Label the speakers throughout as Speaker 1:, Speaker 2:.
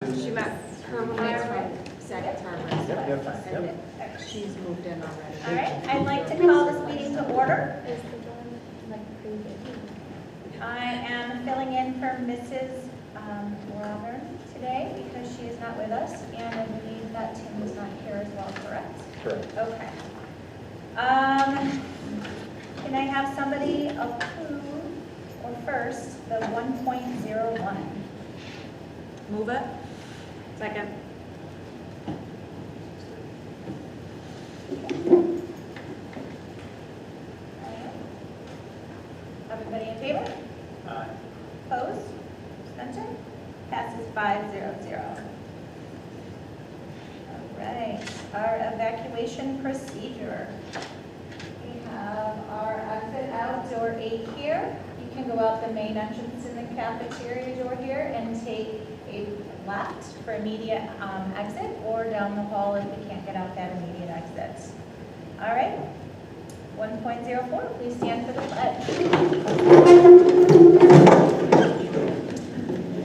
Speaker 1: She met her roommates from second term.
Speaker 2: Yep, you're fine. Yep.
Speaker 1: And she's moved in already.
Speaker 3: All right, I'd like to call this meeting to order. I am filling in for Mrs. Robert today because she is not with us, and I believe that Tim is not here as well, correct?
Speaker 2: Correct.
Speaker 3: Okay. Can I have somebody approve, or first, the 1.01?
Speaker 1: Move it. Second.
Speaker 3: Everybody in favor?
Speaker 2: Aye.
Speaker 3: Opposed? Abstention? Passes 5-0-0. All right, our evacuation procedure. We have our exit out door 8 here. You can go out the main entrance in the cafeteria door here and take a left for immediate exit, or down the hall if we can't get out that immediate exit. All right, 1.04, please stand for the pledge.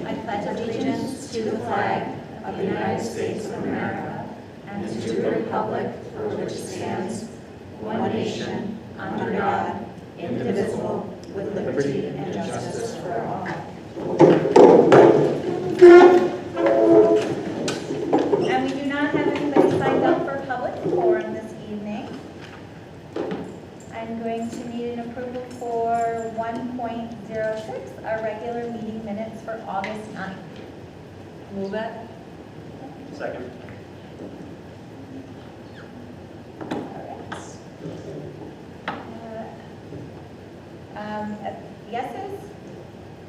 Speaker 3: I pledge allegiance to the flag of the United States of America and to the republic for which it stands, one nation, under God, indivisible, with liberty and justice for all. And we do not have anybody signed up for public forum this evening. I'm going to need an approval for 1.06, our regular meeting minutes for August 9th.
Speaker 1: Move it.
Speaker 2: Second.
Speaker 3: Yeses?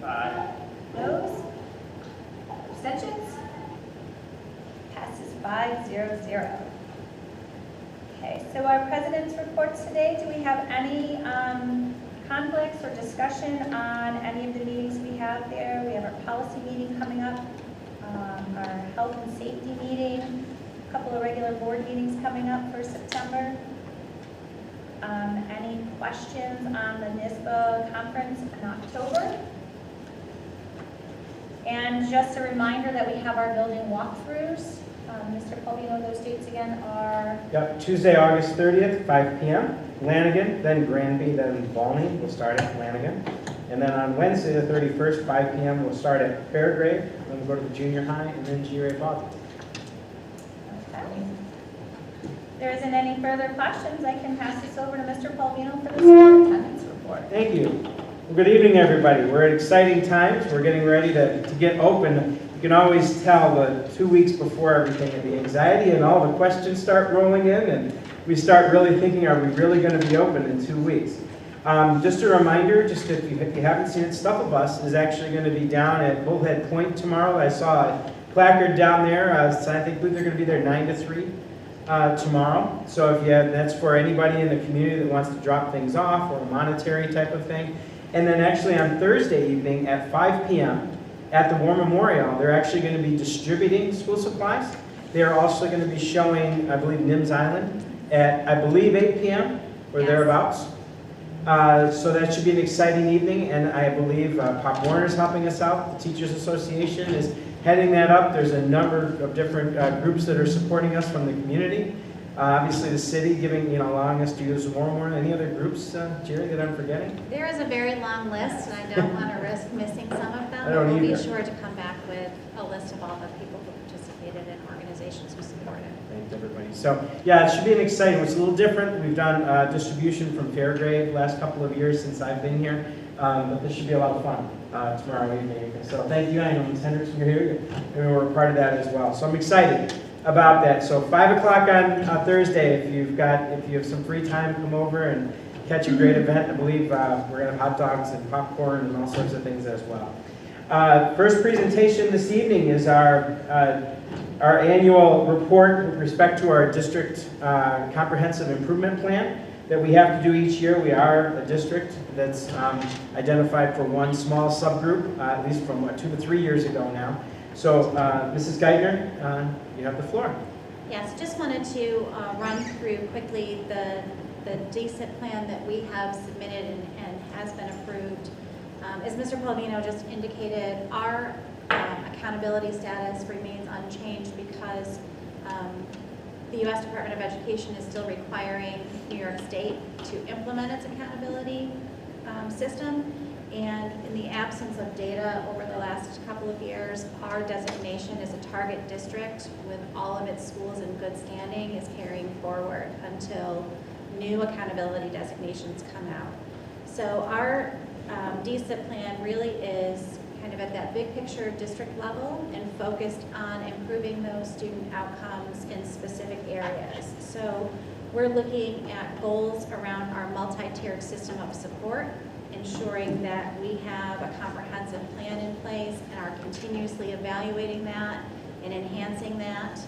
Speaker 2: Aye.
Speaker 3: Noes? Abstentions? Passes 5-0-0. Okay, so our president's reports today, do we have any conflicts or discussion on any of the meetings we have there? We have our policy meeting coming up, our health and safety meeting, a couple of regular board meetings coming up for September. Any questions on the NISBA conference in October? And just a reminder that we have our building walkthroughs. Mr. Polvino, those dates again are?
Speaker 4: Yep, Tuesday, August 30th, 5 p.m. Lanigan, then Granby, then Volney. We'll start at Lanigan. And then on Wednesday, the 31st, 5 p.m., we'll start at Fairgrave, then we'll go to the junior high, and then G-Ray Boston.
Speaker 3: Okay. If there isn't any further questions, I can pass this over to Mr. Polvino for the superintendent's report.
Speaker 4: Thank you. Well, good evening, everybody. We're at exciting times. We're getting ready to get open. You can always tell the 2 weeks before everything, and the anxiety and all the questions start rolling in, and we start really thinking, are we really going to be open in 2 weeks? Just a reminder, just if you haven't seen it, Stuffle Bus is actually going to be down at Bullhead Point tomorrow. I saw a placard down there. So I believe they're going to be there 9 to 3 tomorrow. So if you have, that's for anybody in the community that wants to drop things off or a monetary type of thing. And then actually on Thursday evening at 5 p.m. at the War Memorial, they're actually going to be distributing school supplies. They're also going to be showing, I believe, Nims Island at, I believe, 8 p.m. or thereabouts. So that should be an exciting evening, and I believe Pop Warner is helping us out. The Teachers Association is heading that up. There's a number of different groups that are supporting us from the community. Obviously, the city giving, allowing us to use the War Memorial. Any other groups, Jerry, that I'm forgetting?
Speaker 5: There is a very long list, and I don't want to risk missing some of them.
Speaker 4: I don't
Speaker 5: We'll be
Speaker 4: either.
Speaker 5: sure to come back with a list of all the people who participated and organizations who supported.
Speaker 4: Thanks, everybody. So, yeah, it should be an exciting. It's a little different. We've done distribution from Fairgrave the last couple of years since I've been here, but this should be a lot of fun tomorrow evening. So, thank you. I know Ms. Hendrickson, you're here, and we're a part of that as well. So, I'm excited about that. So, 5 o'clock on Thursday. If you have some free time, come over and catch a great event. I believe we're going to have hot dogs and popcorn and all sorts of things as well. First presentation this evening is our annual report with respect to our district comprehensive improvement plan that we have to do each year. We are a district that's identified for one small subgroup, at least from 2 to 3 years ago now. So, Mrs. Geithner, you have the floor.
Speaker 5: Yes, just wanted to run through quickly the DSIP plan that we have submitted and has been approved. As Mr. Polvino just indicated, our accountability status remains unchanged because the U.S. Department of Education is still requiring New York State to implement its accountability system. And in the absence of data over the last couple of years, our designation as a target district with all of its schools in good standing is carrying forward until new accountability designations come out. So our DSIP plan really is kind of at that big picture district level and focused on improving those student outcomes in specific areas. So we're looking at goals around our multi-tiered system of support, ensuring that we have a comprehensive plan in place and are continuously evaluating that and enhancing that.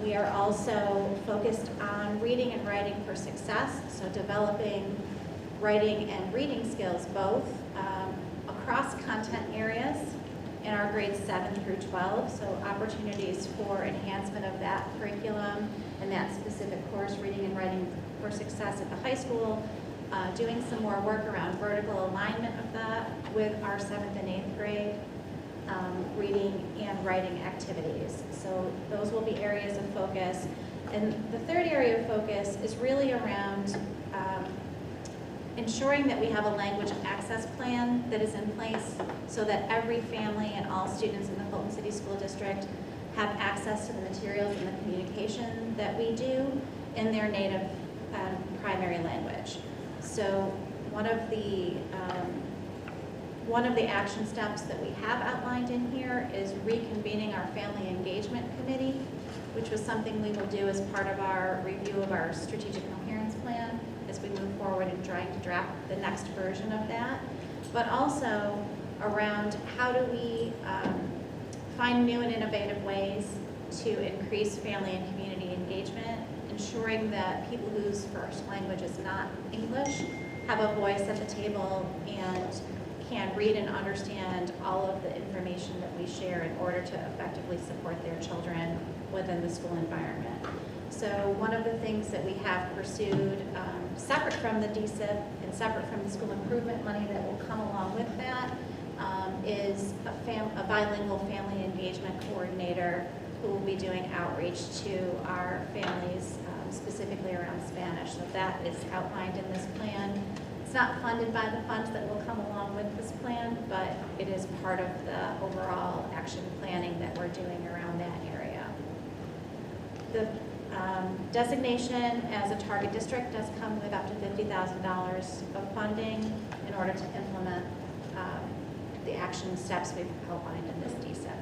Speaker 5: We are also focused on reading and writing for success, so developing writing and reading skills both across content areas in our grades 7 through 12, so opportunities for enhancement of that curriculum and that specific course, reading and writing for success at the high school, doing some more work around vertical alignment of that with our 7th and 8th grade reading and writing activities. So those will be areas of focus. And the third area of focus is really around ensuring that we have a language access plan that is in place so that every family and all students in the Fulton City School District have access to the materials and the communication that we do in their native primary language. So one of the action steps that we have outlined in here is reconvening our Family Engagement Committee, which was something we will do as part of our review of our strategic coherence plan as we move forward in trying to draft the next version of that, but also around how do we find new and innovative ways to increase family and community engagement, ensuring that people whose first language is not English have a voice at the table and can read and understand all of the information that we share in order to effectively support their children within the school environment. So one of the things that we have pursued, separate from the DSIP and separate from the school improvement money that will come along with that, is a bilingual family engagement coordinator who will be doing outreach to our families, specifically around Spanish. So that is outlined in this plan. It's not funded by the funds that will come along with this plan, but it is part of the overall action planning that we're doing around that area. The designation as a target district does come with up to $50,000 of funding in order to implement the action steps we've outlined in this DSIP.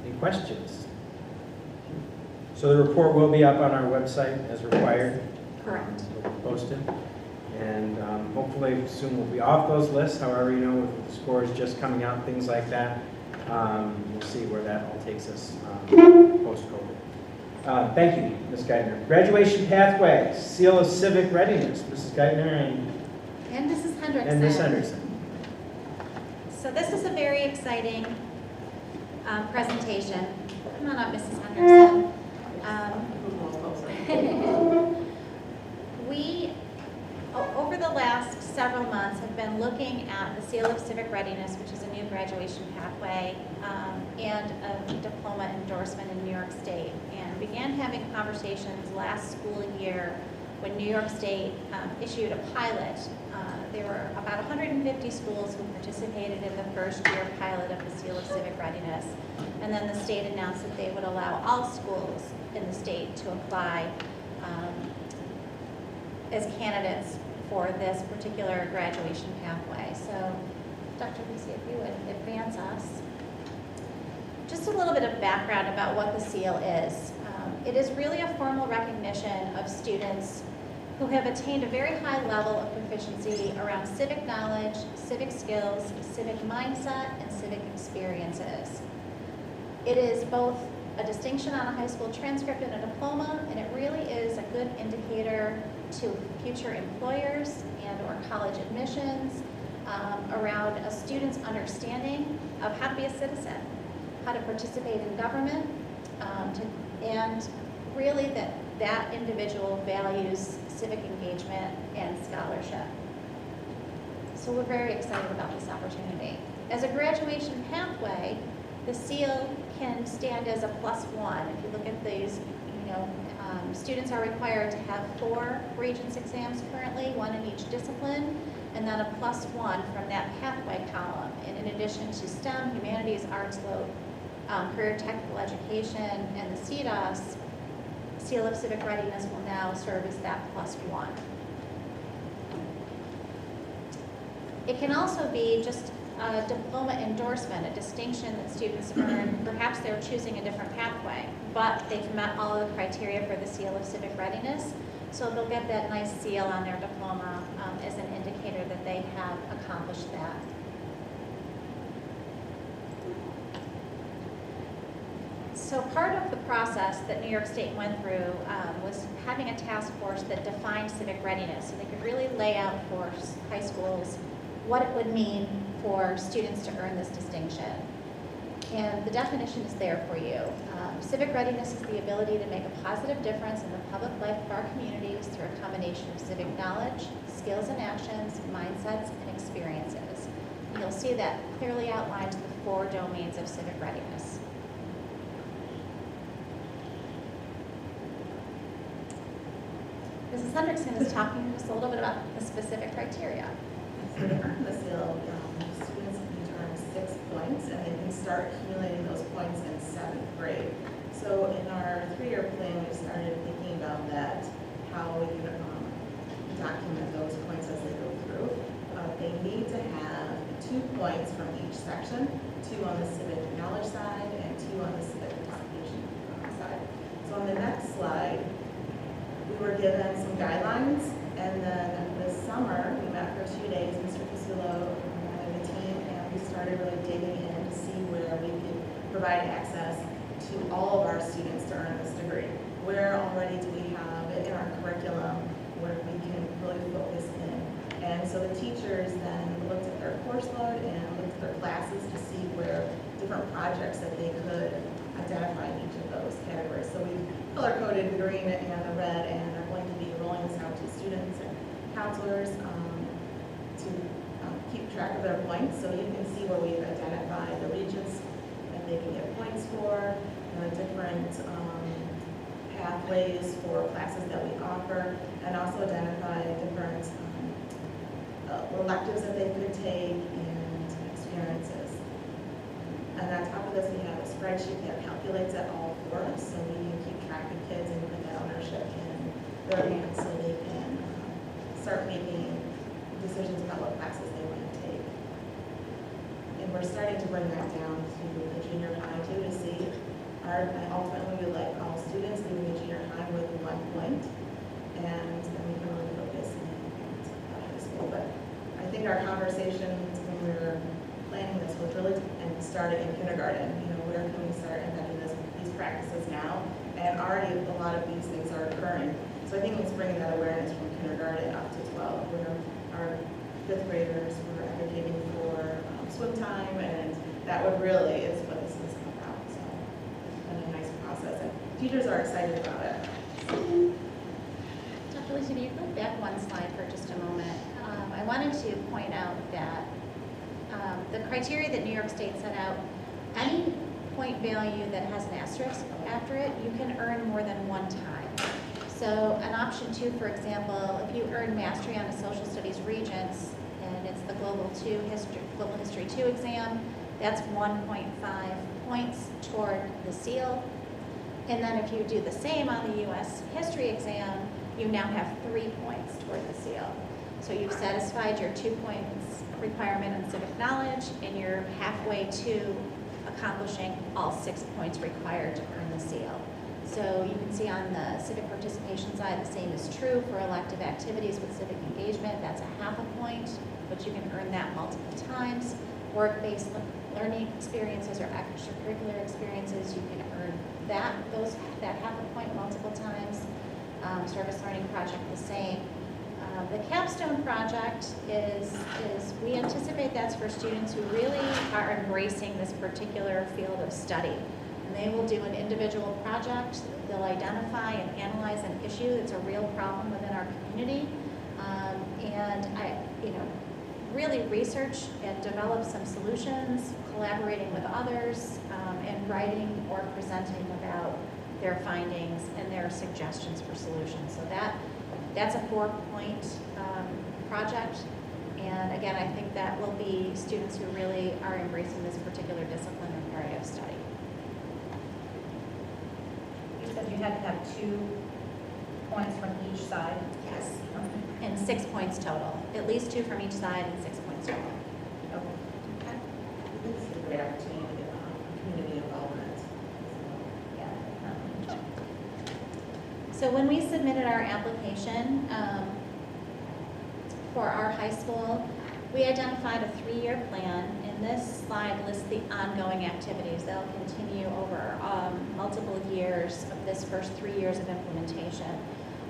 Speaker 4: Any questions? So the report will be up on our website as required.
Speaker 5: Correct.
Speaker 4: Posted. And hopefully soon we'll be off those lists. However, you know, with the scores just coming out, things like that, we'll see where that all takes us post-COVID. Thank you, Ms. Geithner. Graduation pathway, seal of civic readiness, Mrs. Geithner
Speaker 5: And Mrs. Hendrickson.
Speaker 4: and Ms. Henderson.
Speaker 5: So this is a very exciting presentation. Come on up, Mrs. Henderson. We, over the last several months, have been looking at the Seal of Civic Readiness, which is a new graduation pathway, and a diploma endorsement in New York State, and began having conversations last school year when New York State issued a pilot. There were about 150 schools who participated in the first year pilot of the Seal of Civic Readiness, and then the state announced that they would allow all schools in the state to apply as candidates for this particular graduation pathway. So, Dr. Lucy, if you would advance us. Just a little bit of background about what the SEAL is. It is really a formal recognition of students who have attained a very high level of proficiency around civic knowledge, civic skills, civic mindset, and civic experiences. It is both a distinction on a high school transcript and a diploma, and it really is a good indicator to future employers and or college admissions around a student's understanding of how to be a citizen, how to participate in government, and really that individual values civic engagement and scholarship. So we're very excited about this opportunity. As a graduation pathway, the SEAL can stand as a +1. If you look at these, students are required to have 4 Regents exams currently, 1 in each discipline, and then a +1 from that pathway column. And in addition to STEM, humanities, arts, career technical education, and the CDOS, Seal of Civic Readiness will now serve as that +1. It can also be just a diploma endorsement, a distinction that students earn. Perhaps they're choosing a different pathway, but they've met all of the criteria for the Seal of Civic Readiness, so they'll get that nice seal on their diploma as an indicator that they have accomplished that. So part of the process that New York State went through was having a task force that defined civic readiness, so they could really lay out for high schools what it would mean for students to earn this distinction. And the definition is there for you. Civic readiness is the ability to make a positive difference in the public life of our communities through a combination of civic knowledge, skills and actions, mindsets, and experiences. And you'll see that clearly outlined in the 4 domains of civic readiness. Mrs. Hendrickson is talking to us a little bit about the specific criteria.
Speaker 6: So to earn the seal, students need to earn 6 points, and they can start accumulating those points in 7th grade. So in our 3-year plan, we started thinking about that, how we can document those points as they go through. They need to have 2 points from each section, 2 on the civic knowledge side and 2 on the civic participation side. So on the next slide, we were given some guidelines, and then this summer, we met for a few days, Mr. Pasulo and the team, and we started really digging in to see where we could provide access to all of our students to earn this degree. Where already do we have it in our curriculum where we can really focus in? And so the teachers then looked at their course load and looked at their classes to see where different projects that they could identify in each of those categories. So we color-coded the green and the red, and are going to be rolling this out to students and counselors to keep track of their points. So you can see where we've identified the regions that they can get points for, the different pathways for classes that we offer, and also identify different electives that they could take and experiences. And on top of this, we have a spreadsheet that calculates it all for us, so we can keep track of kids and put that ownership in their hands so they can start making decisions about what classes they want to take. And we're starting to bring that down to the junior high too, to see ultimately we would like all students leaving the junior high with 1 point, and then we can really focus in high school. But I think our conversations when we were planning this was really started in kindergarten. Where can we start embedding these practices now? And already a lot of these things are occurring. So I think it's bringing that awareness from kindergarten up to 12, where our 5th graders were advocating for swim time, and that would really is what this is about. So it's been a nice process, and teachers are excited about it.
Speaker 5: Dr. Lisa, if you go back 1 slide for just a moment. I wanted to point out that the criteria that New York State set out, any point value that has an asterisk after it, you can earn more than 1 time. So an option 2, for example, if you earn mastery on a social studies regents, and it's the Global History 2 exam, that's 1.5 points toward the seal. And then if you do the same on the U.S. history exam, you now have 3 points toward the seal. So you've satisfied your 2 points requirement on civic knowledge, and you're halfway to accomplishing all 6 points required to earn the seal. So you can see on the civic participation side, the same is true for elective activities with civic engagement. That's a ½ point, but you can earn that multiple times. Work-based learning experiences or extracurricular experiences, you can earn that ½ point multiple times. Service learning project, the same. The capstone project is we anticipate that's for students who really are embracing this particular field of study. And they will do an individual project. They'll identify and analyze an issue that's a real problem within our community. really research and develop some solutions, collaborating with others, and writing or presenting about their findings and their suggestions for solutions. So that's a 4-point project. And again, I think that will be students who really are embracing this particular discipline and area of study.
Speaker 3: You said you had to have 2 points from each side?
Speaker 5: Yes.
Speaker 3: Okay.
Speaker 5: And 6 points total, at least 2 from each side and 6 points total.
Speaker 3: Okay.
Speaker 6: This is a great opportunity to get community involvement.
Speaker 3: Yeah.
Speaker 5: So when we submitted our application for our high school, we identified a 3-year plan, and this slide lists the ongoing activities that will continue over multiple years of this first 3 years of implementation.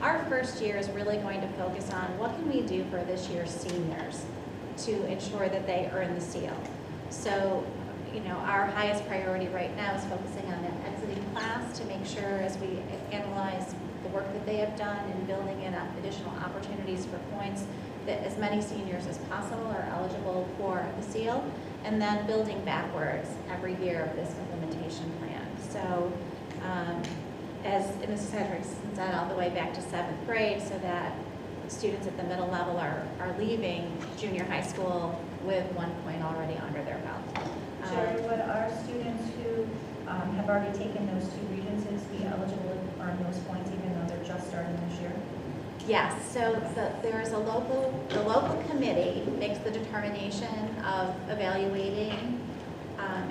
Speaker 5: Our first year is really going to focus on what can we do for this year's seniors to ensure that they earn the seal. So, you know, our highest priority right now is focusing on that exiting class to make sure as we analyze the work that they have done and building in additional opportunities for points, that as many seniors as possible are eligible for the seal, and then building backwards every year of this implementation plan. So as Mrs. Hendrickson said, all the way back to 7th grade, so that students at the middle level are leaving junior high school with 1 point already under their belt.
Speaker 3: Sherry, would our students who have already taken those 2 regencies be eligible to earn those points even though they're just starting this year?
Speaker 5: Yes, so there's the local committee makes the determination of evaluating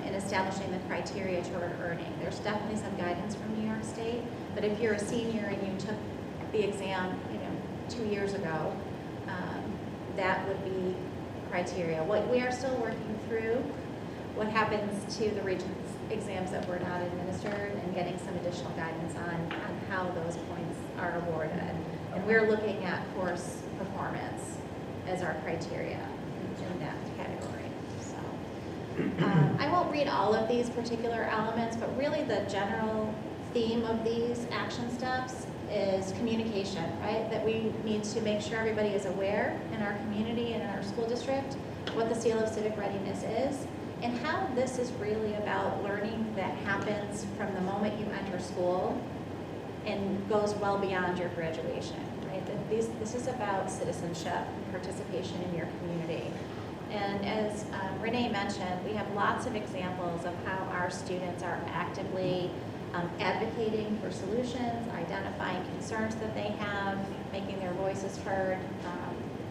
Speaker 5: and establishing the criteria toward earning. There's definitely some guidance from New York State, but if you're a senior and you took the exam, 2 years ago, that would be criteria. What we are still working through, what happens to the Regents exams that were not administered, and getting some additional guidance on how those points are awarded. And we're looking at course performance as our criteria in that category. So I won't read all of these particular elements, but really the general theme of these action steps is communication, right? That we need to make sure everybody is aware in our community and in our school district what the Seal of Civic Readiness is, and how this is really about learning that happens from the moment you enter school and goes well beyond your graduation, right? That this is about citizenship and participation in your community. And as Renee mentioned, we have lots of examples of how our students are actively advocating for solutions, identifying concerns that they have, making their voices heard,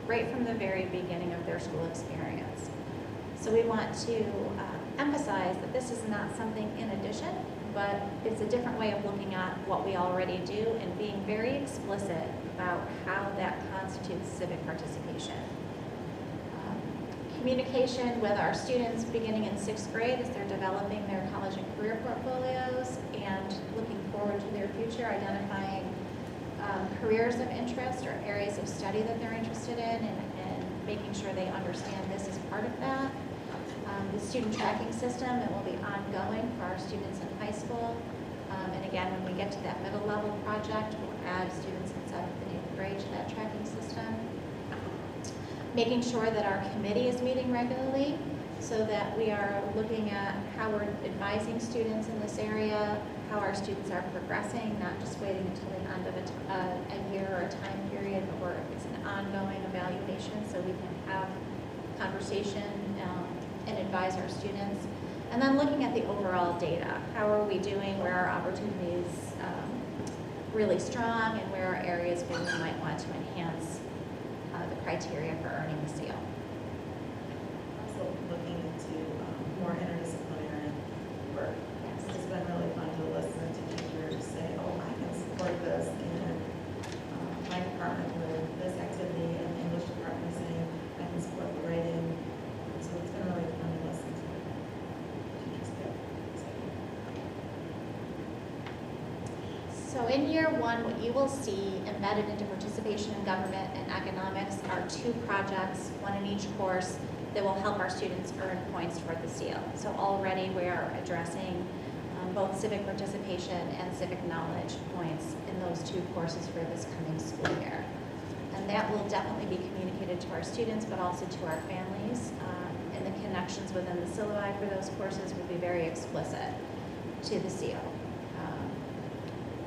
Speaker 5: right from the very beginning of their school experience. So we want to emphasize that this is not something in addition, but it's a different way of looking at what we already do and being very explicit about how that constitutes civic participation. Communication with our students beginning in 6th grade as they're developing their college and career portfolios and looking forward to their future, identifying careers of interest or areas of study that they're interested in, and making sure they understand this as part of that. The student tracking system that will be ongoing for our students in high school. And again, when we get to that middle level project, we'll add students in 7th and 8th grade to that tracking system. Making sure that our committee is meeting regularly so that we are looking at how we're advising students in this area, how our students are progressing, not just waiting until the end of a year or a time period, but it's an ongoing evaluation so we can have conversation and advise our students. And then looking at the overall data. How are we doing? Where are opportunities really strong, and where are areas where we might want to enhance the criteria for earning the seal?
Speaker 6: Also looking into more interdisciplinary work.
Speaker 5: Yes.
Speaker 6: It's been really fun to listen to teachers say, oh, I can support this in my department with this activity, and the English department saying, I can support the writing. So it's been really fun to listen to teachers say.
Speaker 5: So in year 1, what you will see embedded into participation in government and economics are 2 projects, 1 in each course, that will help our students earn points toward the seal. So already we are addressing both civic participation and civic knowledge points in those 2 courses for this coming school year. And that will definitely be communicated communicated to our students, but also to our families. And the connections within the syllabi for those courses will be very explicit to the seal.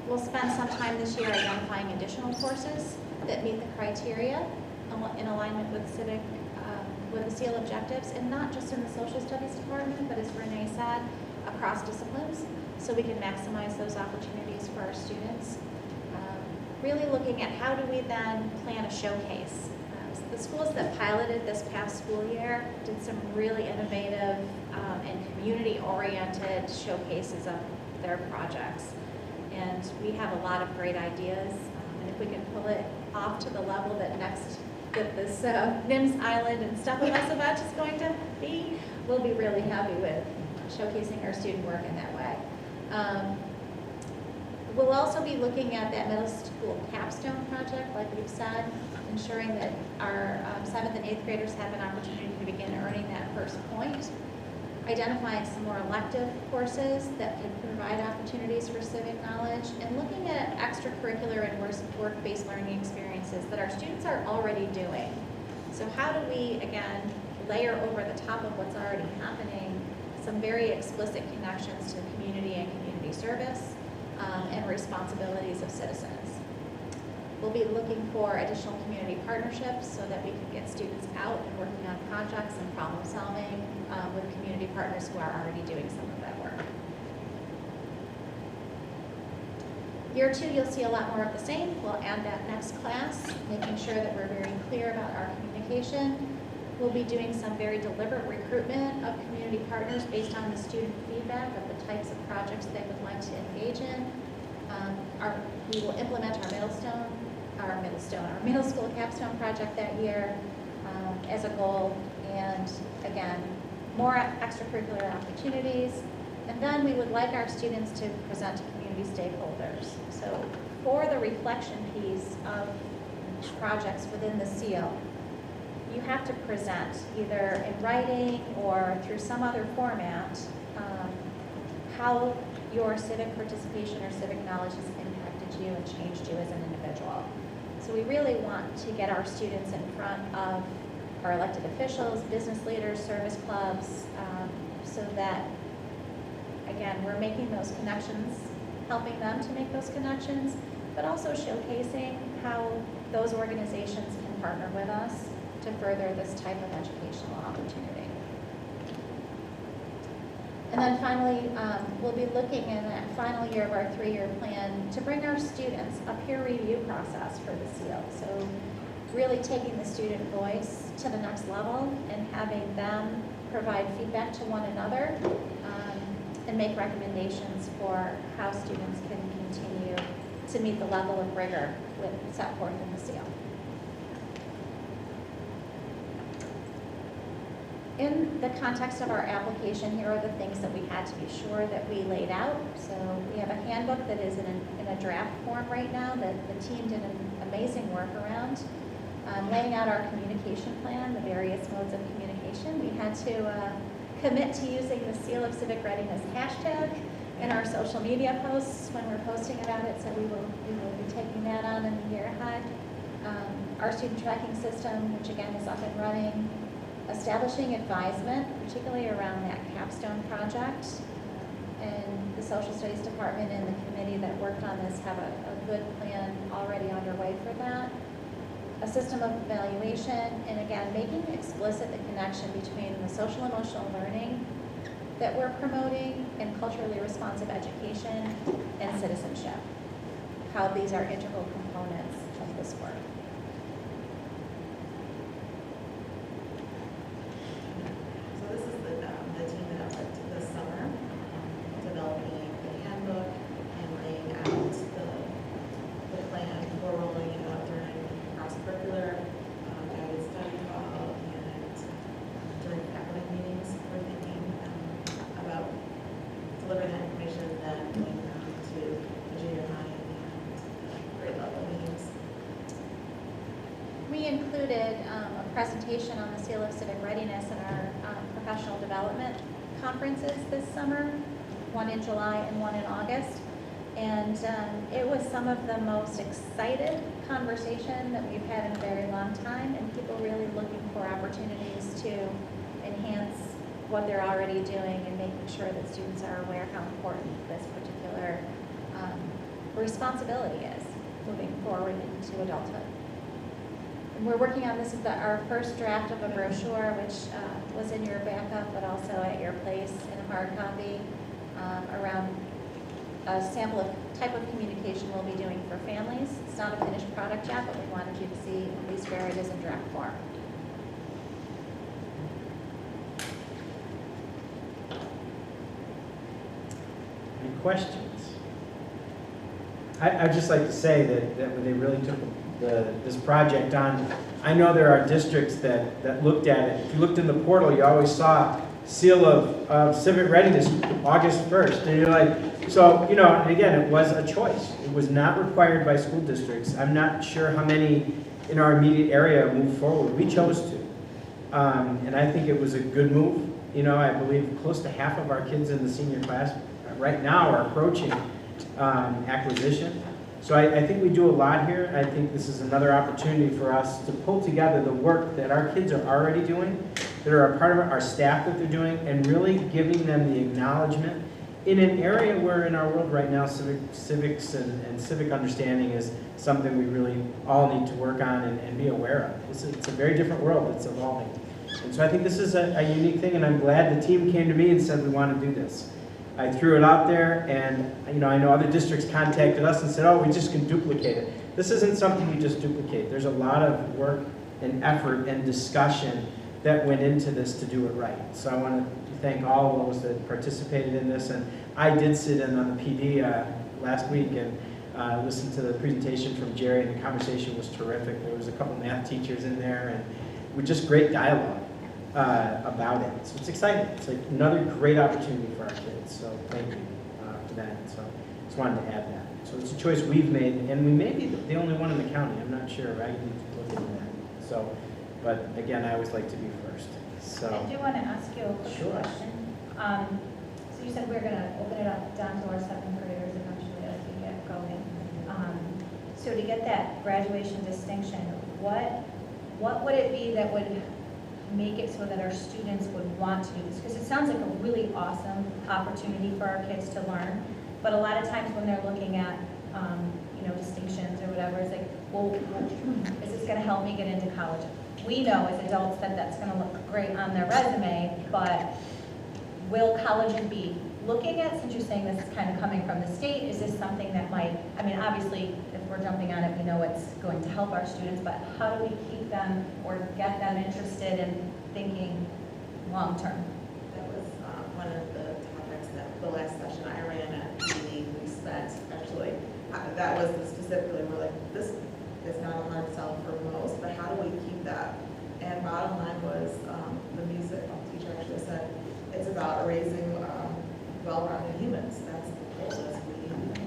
Speaker 5: We'll spend some time this year identifying additional courses that meet the criteria in alignment with civic, with the seal objectives, and not just in the social studies department, but as Renee said, across disciplines, so we can maximize those opportunities for our students. Really looking at how do we then plan a showcase. The schools that piloted this past school year did some really innovative and community-oriented showcases of their projects. And we have a lot of great ideas. And if we can pull it off to the level that this NIMS Island and stuff with us about is going to be, we'll be really happy with showcasing our student work in that way. We'll also be looking at that middle school capstone project, like we've said, ensuring that our 7th and 8th graders have an opportunity to begin earning that first point. Identifying some more elective courses that can provide opportunities for civic knowledge, and looking at extracurricular and work-based learning experiences that our students are already doing. So how do we, again, layer over the top of what's already happening some very explicit connections to community and community service and responsibilities of citizens. We'll be looking for additional community partnerships so that we can get students out and working on projects and problem solving with community partners who are already doing some of that work. Year 2, you'll see a lot more of the same. We'll add that next class, making sure that we're very clear about our communication. We'll be doing some very deliberate recruitment of community partners based on the student feedback of the types of projects they would like to engage in. We will implement our middle school capstone project that year as a goal, and again, more extracurricular opportunities. And then we would like our students to present to community stakeholders. So for the reflection piece of projects within the seal, you have to present either in writing or through some other format how your civic participation or civic knowledge has impacted you and changed you as an individual. So we really want to get our students in front of our elected officials, business leaders, service clubs, so that, again, we're making those connections, helping them to make those connections, but also showcasing how those organizations can partner with us to further this type of educational opportunity. And then finally, we'll be looking in that final year of our 3-year plan to bring our students a peer review process for the seal. So really taking the student voice to the next level and having them provide feedback to one another and make recommendations for how students can continue to meet the level of rigor set forth in the seal. In the context of our application, here are the things that we had to be sure that we laid out. So we have a handbook that is in a draft form right now that the team did an amazing work around. Laying out our communication plan, the various modes of communication. We had to commit to using the Seal of Civic Readiness hashtag in our social media posts when we're posting about it, so we will be taking that on in the year ahead. Our student tracking system, which again is up and running. Establishing advisement, particularly around that capstone project. And the social studies department and the committee that worked on this have a good plan already underway for that. A system of evaluation, and again, making explicit the connection between the social emotional learning that we're promoting and culturally responsive education and citizenship. How these are integral components of this work.
Speaker 6: So this is the team that worked this summer, developing the handbook and laying out the plan for rolling it out during cross-curricular guided study hall and during faculty meetings. We're thinking about delivering that information then going down to the junior high and grade level meetings.
Speaker 5: We included a presentation on the Seal of Civic Readiness in our professional development conferences this summer, one in July and one in August. And it was some of the most excited conversation that we've had in a very long time, and people really looking for opportunities to enhance what they're already doing and making sure that students are aware how important this particular responsibility is moving forward into adulthood. And we're working on this, our first draft of a brochure, which was in your backup, but also at your place in a hard copy, around a sample of type of communication we'll be doing for families. It's not a finished product yet, but we wanted you to see at least where it is in draft form.
Speaker 4: Any questions? I'd just like to say that when they really took this project on, I know there are districts that looked at it. If you looked in the portal, you always saw seal of civic readiness, August 1st. And you're like, so, you know, and again, it was a choice. It was not required by school districts. I'm not sure how many in our immediate area moved forward. We chose to. And I think it was a good move. You know, I believe close to half of our kids in the senior class right now are approaching acquisition. So I think we do a lot here. I think this is another opportunity for us to pull together the work that our kids are already doing, that are a part of our staff that they're doing, and really giving them the acknowledgement in an area where in our world right now, civics and civic understanding is something we really all need to work on and be aware of. It's a very different world that's evolving. And so I think this is a unique thing, and I'm glad the team came to me and said we want to do this. I threw it out there, and you know, I know other districts contacted us and said, oh, we just can duplicate it. This isn't something you just duplicate. There's a lot of work and effort and discussion that went into this to do it right. So I want to thank all of those that participated in this. And I did sit in on the PD last week and listened to the presentation from Jerry, and the conversation was terrific. There was a couple math teachers in there, and with just great dialogue about it. So it's exciting. It's like another great opportunity for our kids. So thank you for that. So just wanted to add that. So it's a choice we've made, and we may be the only one in the county. I'm not sure. I need to look into that. So, but again, I always like to be first. So
Speaker 3: I do want to ask you a quick
Speaker 4: Sure.
Speaker 3: question. So you said we're going to open it up down to our second graders eventually as we get going. So to get that graduation distinction, what would it be that would make it so that our students would want to do this? Because it sounds like a really awesome opportunity for our kids to learn, but a lot of times when they're looking at, you know, distinctions or whatever, it's like, well, is this going to help me get into college? We know as adults that that's going to look great on their resume, but will colleges be looking at, since you're saying this is kind of coming from the state, is this something that might, I mean, obviously, if we're jumping on it, we know it's going to help our students, but how do we keep them or get them interested in thinking long-term?
Speaker 6: That was one of the topics that the last session I ran at PD, we spent actually, that was specifically, we're like, this is not a hard sell for most, but how do we keep that? And bottom line was the music teacher actually said, it's about raising well-rounded humans. That's the goal, is we want,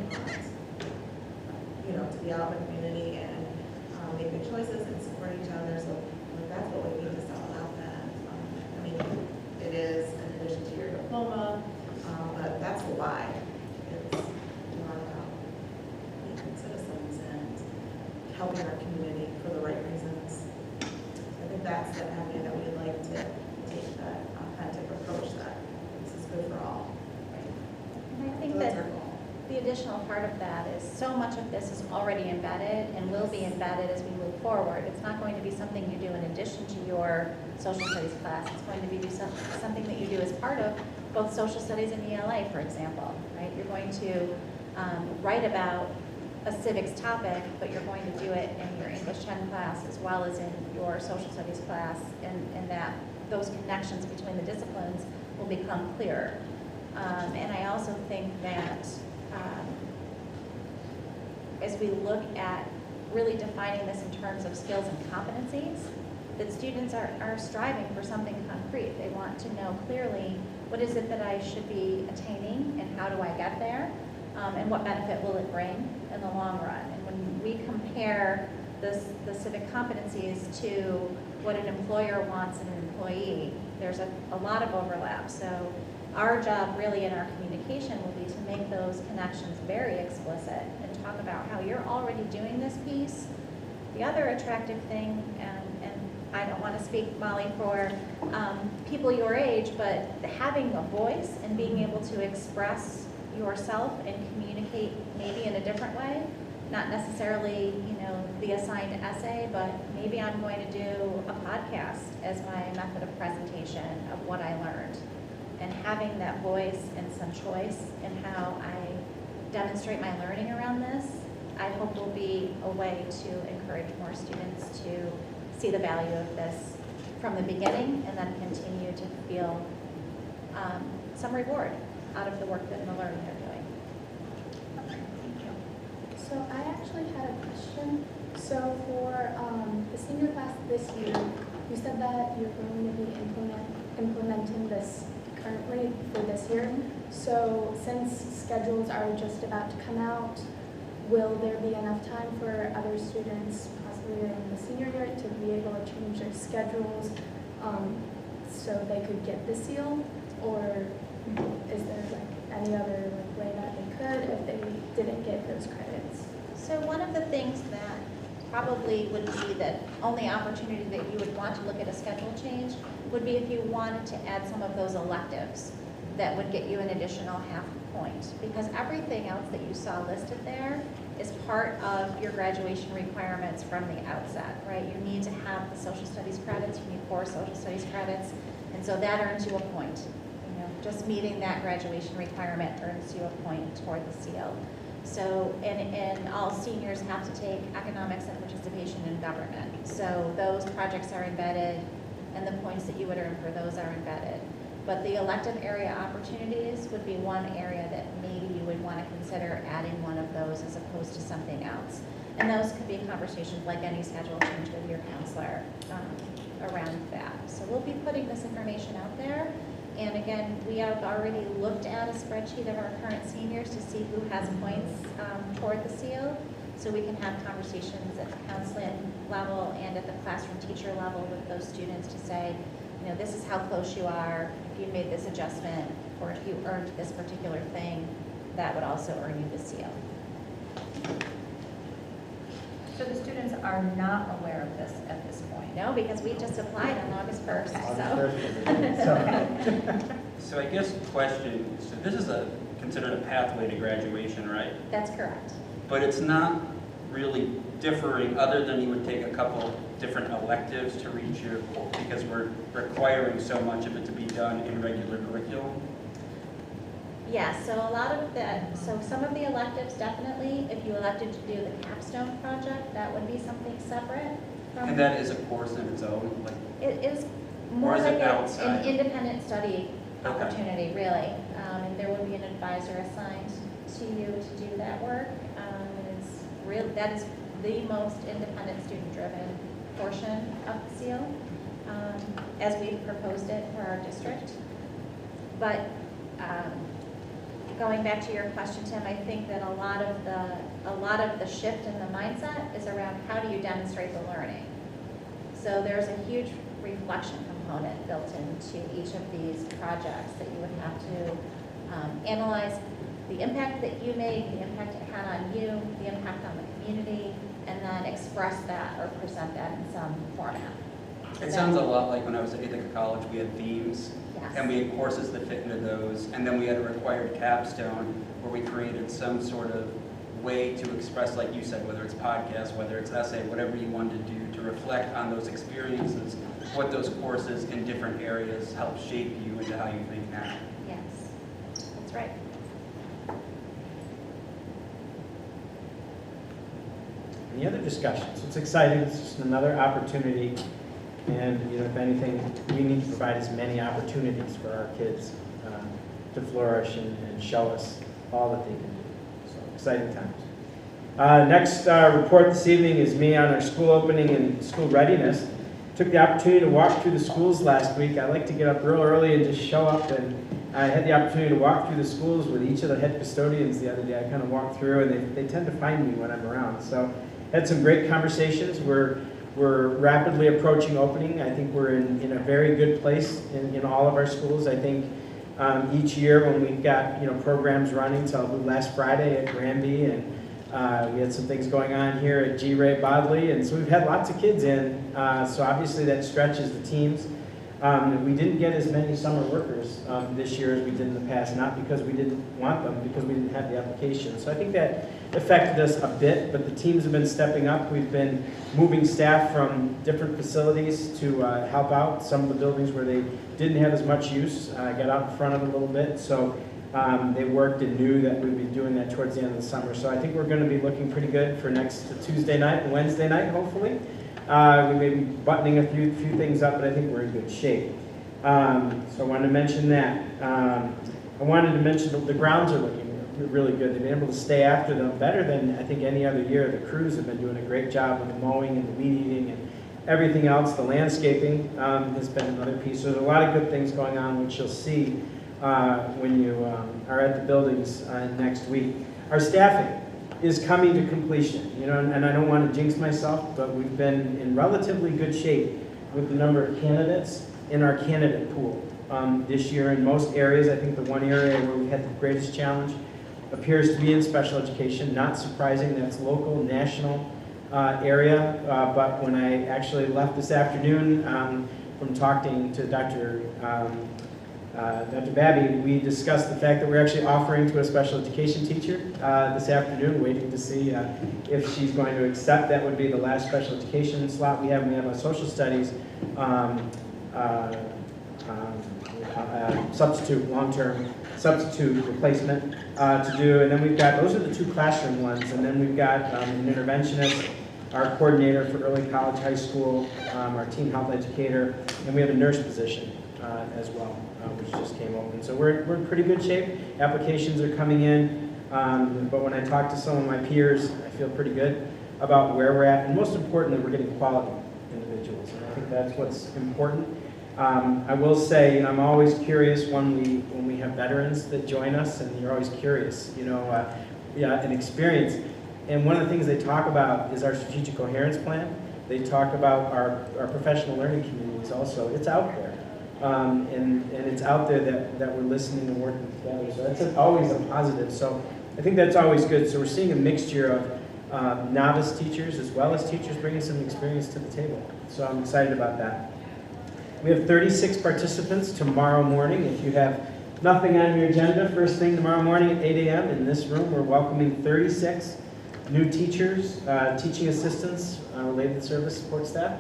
Speaker 6: you know, to be out in the community and make good choices and support each other. So that's what we need to sell out then. I mean, it is in addition to your diploma, but that's the why. It's more about being good citizens and helping our community for the right reasons. I think that's the avenue that we'd like to take, that authentic approach that this is good for all.
Speaker 5: And I think
Speaker 6: So that's
Speaker 5: that
Speaker 6: our goal.
Speaker 5: the additional part of that is so much of this is already embedded and will be embedded as we move forward. It's not going to be something you do in addition to your social studies class. It's going to be something that you do as part of both social studies and ELA, for example, right? You're going to write about a civics topic, but you're going to do it in your English 10 class as well as in your social studies class, and that those connections between the disciplines will become clearer. And I also think that as we look at really defining this in terms of skills and competencies, that students are striving for something concrete. They want to know clearly, what is it that I should be attaining and how do I get there? And what benefit will it bring in the long run? And when we compare the civic competencies to what an employer wants in an employee, there's a lot of overlap. So our job really in our communication will be to make those connections very explicit and talk about how you're already doing this piece. The other attractive thing, and I don't want to speak, Molly, for people your age, but having a voice and being able to express yourself and communicate maybe in a different way, not necessarily, the assigned essay, but maybe I'm going to do a podcast as my method of presentation of what I learned. And having that voice and some choice in how I demonstrate my learning around this, I hope will be a way to encourage more students to see the value of this from the beginning and then continue to feel some reward out of the work and the learning they're doing.
Speaker 7: So I actually had a question. So for the senior class this year, you said that you're going to be implementing this currently for this year. So since schedules are just about to come out, will there be enough time for other students, possibly in the senior year, to be able to change their schedules so they could get the seal? Or is there any other way that they could if they didn't get those credits?
Speaker 5: So one of the things that probably would be the only opportunity that you would want to look at a schedule change would be if you wanted to add some of those electives that would get you an additional half point. Because everything else that you saw listed there is part of your graduation requirements from the outset, right? You need to have the social studies credits, you need 4 social studies credits, and so that earns you a point. Just meeting that graduation requirement earns you a point toward the seal. So, and all seniors have to take economics and participation in government. So those projects are embedded, and the points that you would earn for those are embedded. But the elective area opportunities would be one area that maybe you would want to consider adding one of those as opposed to something else. And those could be conversations like any schedule change with your counselor around that. So we'll be putting this information out there. And again, we have already looked at a spreadsheet of our current seniors to see who has points toward the seal. So we can have conversations at the counseling level and at the classroom teacher level with those students to say, this is how close you are. If you made this adjustment, or if you earned this particular thing, that would also earn you the seal.
Speaker 3: So the students are not aware of this at this point?
Speaker 5: No, because we just applied on August 1st,
Speaker 2: So I guess question, so this is considered a pathway to graduation, right?
Speaker 5: That's correct.
Speaker 2: But it's not really differing other than you would take a couple different electives to reach your goal because we're requiring so much of it to be done in regular curriculum.
Speaker 5: Yeah, so a lot of that, so some of the electives definitely, if you elected to do the capstone project, that would be something separate from.
Speaker 2: And that is a course in its own, like,
Speaker 5: It is more
Speaker 2: Or is
Speaker 5: like
Speaker 2: it outside?
Speaker 5: an independent study
Speaker 2: Okay.
Speaker 5: opportunity, really. And there would be an advisor assigned to you to do that work. And it's real, that is the most independent student-driven portion of the seal, as we've proposed it for our district. But going back to your question, Tim, I think that a lot of the shift in the mindset is around how do you demonstrate the learning. So there's a huge reflection component built into each of these projects that you would have to analyze the impact that you made, the impact it had on you, the impact on the community, and then express that or present that in some format.
Speaker 2: it sounds a lot like when I was at Ithaca College, we had themes.
Speaker 5: Yes.
Speaker 2: And we had courses that fit into those, and then we had a required capstone where we created some sort of way to express, like you said, whether it's podcast, whether it's essay, whatever you wanted to do to reflect on those experiences, what those courses in different areas help shape you into how you think now.
Speaker 5: Yes, that's right.
Speaker 4: Any other discussions? It's exciting. It's just another opportunity. And, if anything, we need to provide as many opportunities for our kids to flourish and show us all that they can do. So, exciting times. Next report this evening is me on our school opening and school readiness. Took the opportunity to walk through the schools last week. I like to get up real early and just show up, and I had the opportunity to walk through the schools with each of the head custodians the other day. I kind of walked through, and they tend to find me when I'm around. So, had some great conversations. We're rapidly approaching opening. I think we're in a very good place in all of our schools. I think each year when we've got, programs running. So last Friday at Granby, and we had some things going on here at G. Ray Bodley, and so we've had lots of kids in. So obviously that stretches the teams. We didn't get as many summer workers this year as we did in the past, not because we didn't want them, because we didn't have the application. So I think that affected us a bit, but the teams have been stepping up. We've been moving staff from different facilities to help out. Some of the buildings where they didn't have as much use, got out in front of it a little bit. So they worked and knew that we'd be doing that towards the end of the summer. So I think we're going to be looking pretty good for next Tuesday night and Wednesday night, hopefully. We may be buttoning a few things up, but I think we're in good shape. So I wanted to mention that. I wanted to mention that the grounds are looking really good. They've been able to stay after them better than I think any other year. The crews have been doing a great job with the mowing and the weed eating and everything else. The landscaping has been another piece. So there's a lot of good things going on, which you'll see when you are at the buildings next week. Our staffing is coming to completion, and I don't want to jinx myself, but we've been in relatively good shape with the number of candidates in our candidate pool this year in most areas. I think the one area where we had the greatest challenge appears to be in special education. Not surprising, that's local, national area, but when I actually left this afternoon from talking to Dr. Babby, we discussed the fact that we're actually offering to a special education teacher this afternoon, waiting to see if she's going to accept. That would be the last special education slot we have. We have a social studies substitute, long-term substitute replacement to do. And then we've got, those are the two classroom ones, and then we've got an interventionist, our coordinator for early college, high school, our teen health educator, and we have a nurse position as well, which just came open. So we're in pretty good shape. Applications are coming in, but when I talk to some of my peers, I feel pretty good about where we're at, and most importantly, we're getting quality individuals, and I think that's what's important. I will say, I'm always curious when we have veterans that join us, and you're always curious, an experience. And one of the things they talk about is our strategic coherence plan. They talk about our professional learning communities also. It's out there. And it's out there that we're listening and working together. So that's always a positive. So I think that's always good. So we're seeing a mixture of novice teachers as well as teachers bringing some experience to the table. So I'm excited about that. We have 36 participants tomorrow morning. If you have nothing on your agenda, first thing tomorrow morning at 8 a.m. in this room, we're welcoming 36 new teachers, teaching assistants, related service support staff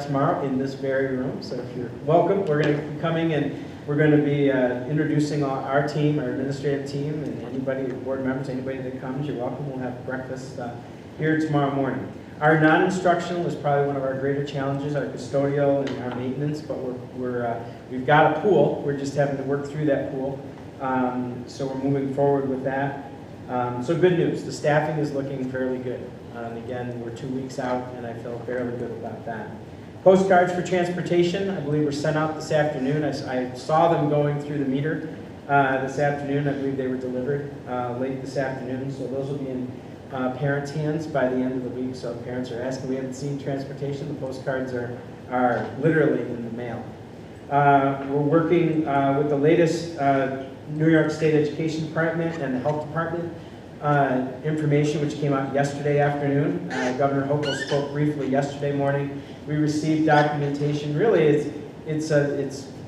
Speaker 4: tomorrow in this very room. So if you're welcome, we're going to be coming and we're going to be introducing our team, our administrative team, and anybody, board members, anybody that comes, you're welcome. We'll have breakfast here tomorrow morning. Our non-instructional is probably one of our greater challenges, our custodial and our maintenance, but we've got a pool. We're just having to work through that pool. So we're moving forward with that. So good news, the staffing is looking fairly good. Again, we're 2 weeks out, and I feel fairly good about that. Postcards for transportation, I believe, were sent out this afternoon. I saw them going through the meter this afternoon. I believe they were delivered late this afternoon, so those will be in parents' hands by the end of the week. So if parents are asking, we haven't seen transportation, the postcards are literally in the mail. We're working with the latest New York State Education Department and the Health Department information, which came out yesterday afternoon. Governor Hochul spoke briefly yesterday morning. We received documentation. Really,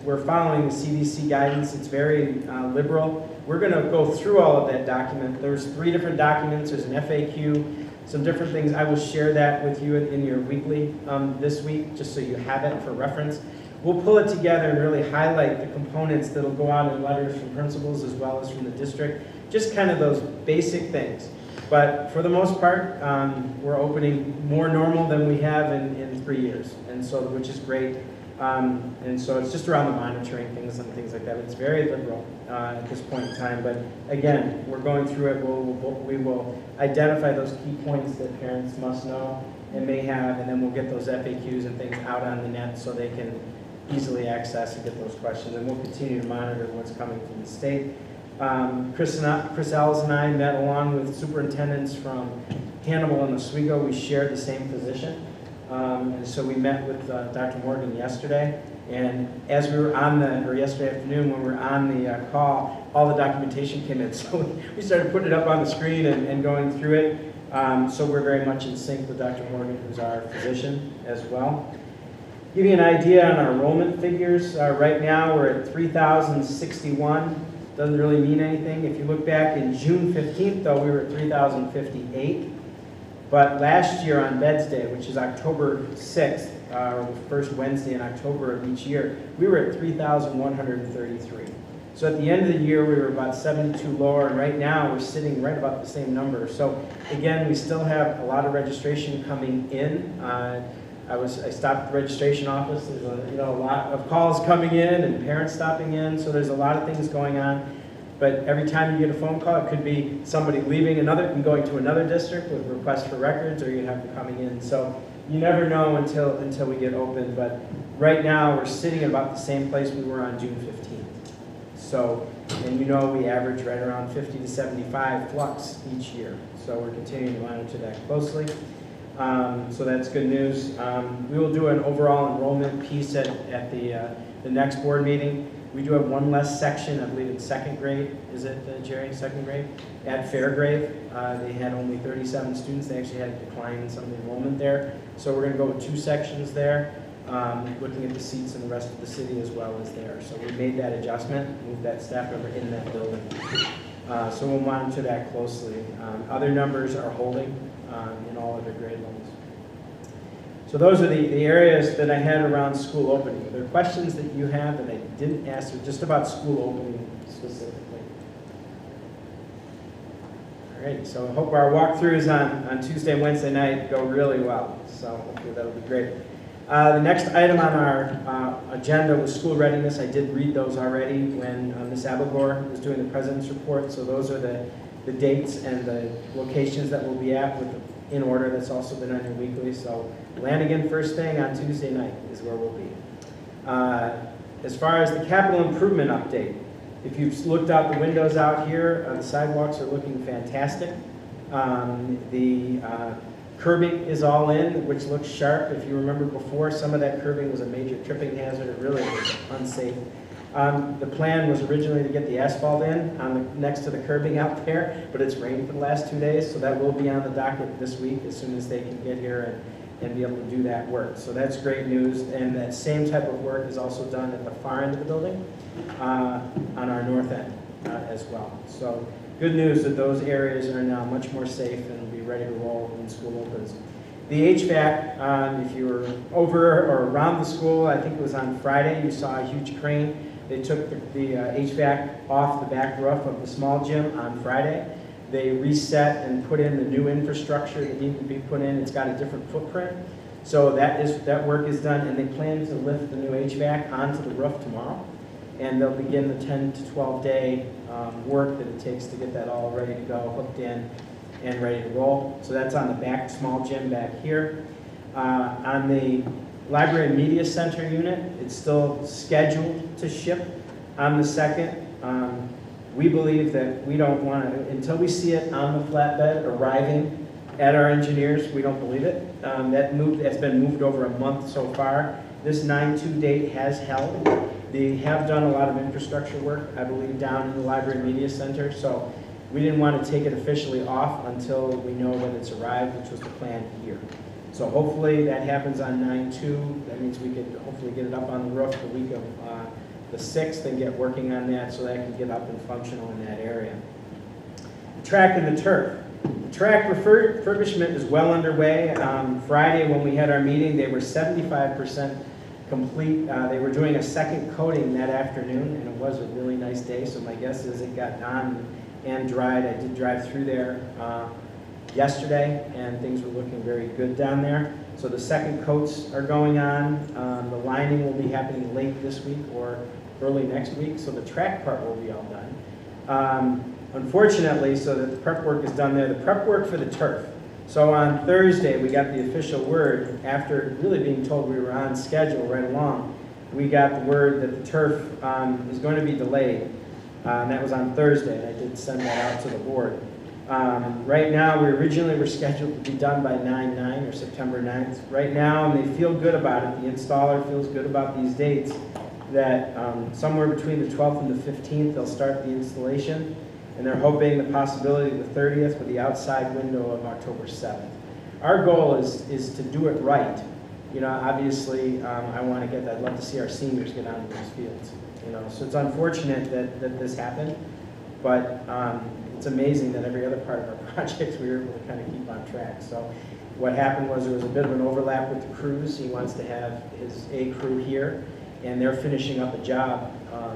Speaker 4: we're following the CDC guidance. It's very liberal. We're going to go through all of that document. There's 3 different documents. There's an FAQ, some different things. I will share that with you in your weekly this week, just so you have it for reference. We'll pull it together and really highlight the components that'll go out in letters from principals as well as from the district. Just kind of those basic things. But for the most part, we're opening more normal than we have in 3 years, and so which is great. And so it's just around the monitoring things and things like that. It's very liberal at this point in time. But again, we're going through it. We will identify those key points that parents must know and may have, and then we'll get those FAQs and things out on the net so they can easily access and get those questions. And we'll continue to monitor what's coming from the state. Chris Ellis and I met along with superintendents from Hannibal and Oswego. We shared the same position. And so we met with Dr. Morgan yesterday, And as we were on or yesterday afternoon when we were on the call, all the documentation came in. So we started putting it up on the screen and going through it. So we're very much in sync with Dr. Morgan, who's our physician as well. Give you an idea on our enrollment figures. Right now we're at 3,061. Doesn't really mean anything. If you look back in June 15th, though, we were at 3,058. But last year on Beds Day, which is October 6th, or the first Wednesday in October of each year, we were at 3,133. So at the end of the year, we were about 72 lower, and right now we're sitting right about the same number. So again, we still have a lot of registration coming in. I stopped at the registration office. There's a lot of calls coming in and parents stopping in. So there's a lot of things going on. But every time you get a phone call, it could be somebody leaving another and going to another district with requests for records, or you have them coming in. So you never know until we get open. But right now, we're sitting at about the same place we were on June 15th. So, and you know we average right around 50 to 75 flux each year. So we're continuing to monitor that closely. So that's good news. We will do an overall enrollment piece at the next board meeting. We do have one less section, I believe it's second grade, is it, Jerry, second grade? At Fairgrave, they had only 37 students. They actually had a decline in some of the enrollment there. So we're gonna go with 2 sections there, looking at the seats in the rest of the city as well as there. So we made that adjustment, moved that staff member in that building. So we'll monitor that closely. Other numbers are holding in all other grade levels. So those are the areas that I had around school opening. Are there questions that you have that I didn't ask, just about school opening specifically? All right, so I hope our walkthroughs on Tuesday and Wednesday night go really well. So hopefully that'll be great. The next item on our agenda was school readiness. I did read those already when Ms. Abelgore was doing the president's report. So those are the dates and the locations that we'll be at in order. That's also been on your weekly. So Lanigan first thing on Tuesday night is where we'll be. As far as the capital improvement update, if you've looked out the windows out here, the sidewalks are looking fantastic. The curbing is all in, which looks sharp. If you remember before, some of that curbing was a major tripping hazard. It really was unsafe. The plan was originally to get the asphalt in next to the curbing out there, but it's rained for the last 2 days, so that will be on the docket this week as soon as they can get here and be able to do that work. So that's great news, and that same type of work is also done at the far end of the building on our north end as well. So good news that those areas are now much more safe and will be ready to roll when school opens. The HVAC, if you were over or around the school, I think it was on Friday, you saw a huge crane. They took the HVAC off the back roof of the small gym on Friday. They reset and put in the new infrastructure that needed to be put in. It's got a different footprint. So that work is done, and they plan to lift the new HVAC onto the roof tomorrow. And they'll begin the 10 to 12 day work that it takes to get that all ready to go, hooked in and ready to roll. So that's on the back small gym back here. On the Library and Media Center unit, it's still scheduled to ship on the 2nd. We believe that we don't want to, until we see it on the flatbed arriving at our engineers, we don't believe it. That's been moved over a month so far. This 9/2 date has held. They have done a lot of infrastructure work, I believe, down in the Library and Media Center, so we didn't want to take it officially off until we know that it's arrived, which was the plan here. So hopefully that happens on 9/2. That means we could hopefully get it up on the roof the week of the 6th and get working on that so that can get up and functional in that area. The track and the turf. The track refurbishment is well underway. Friday when we had our meeting, they were 75% complete. They were doing a second coating that afternoon, and it was a really nice day, so my guess is it got on and dried. I did drive through there yesterday, and things were looking very good down there. So the second coats are going on. The lining will be happening late this week or early next week, so the track part will be all done. Unfortunately, so that the prep work is done there, the prep work for the turf. So on Thursday, we got the official word, after really being told we were on schedule right along, we got the word that the turf is going to be delayed. And that was on Thursday, and I did send that out to the board. Right now, we originally were scheduled to be done by 9/9 or September 9th. Right now, and they feel good about it, the installer feels good about these dates, that somewhere between the 12th and the 15th, they'll start the installation, and they're hoping the possibility of the 30th with the outside window of October 7th. Our goal is to do it right. You know, obviously, I'd love to see our seniors get onto those fields. You know, so it's unfortunate that this happened, but it's amazing that every other part of our projects we were able to kind of keep on track. So what happened was there was a bit of an overlap with the crews. He wants to have his A crew here, and they're finishing up a job.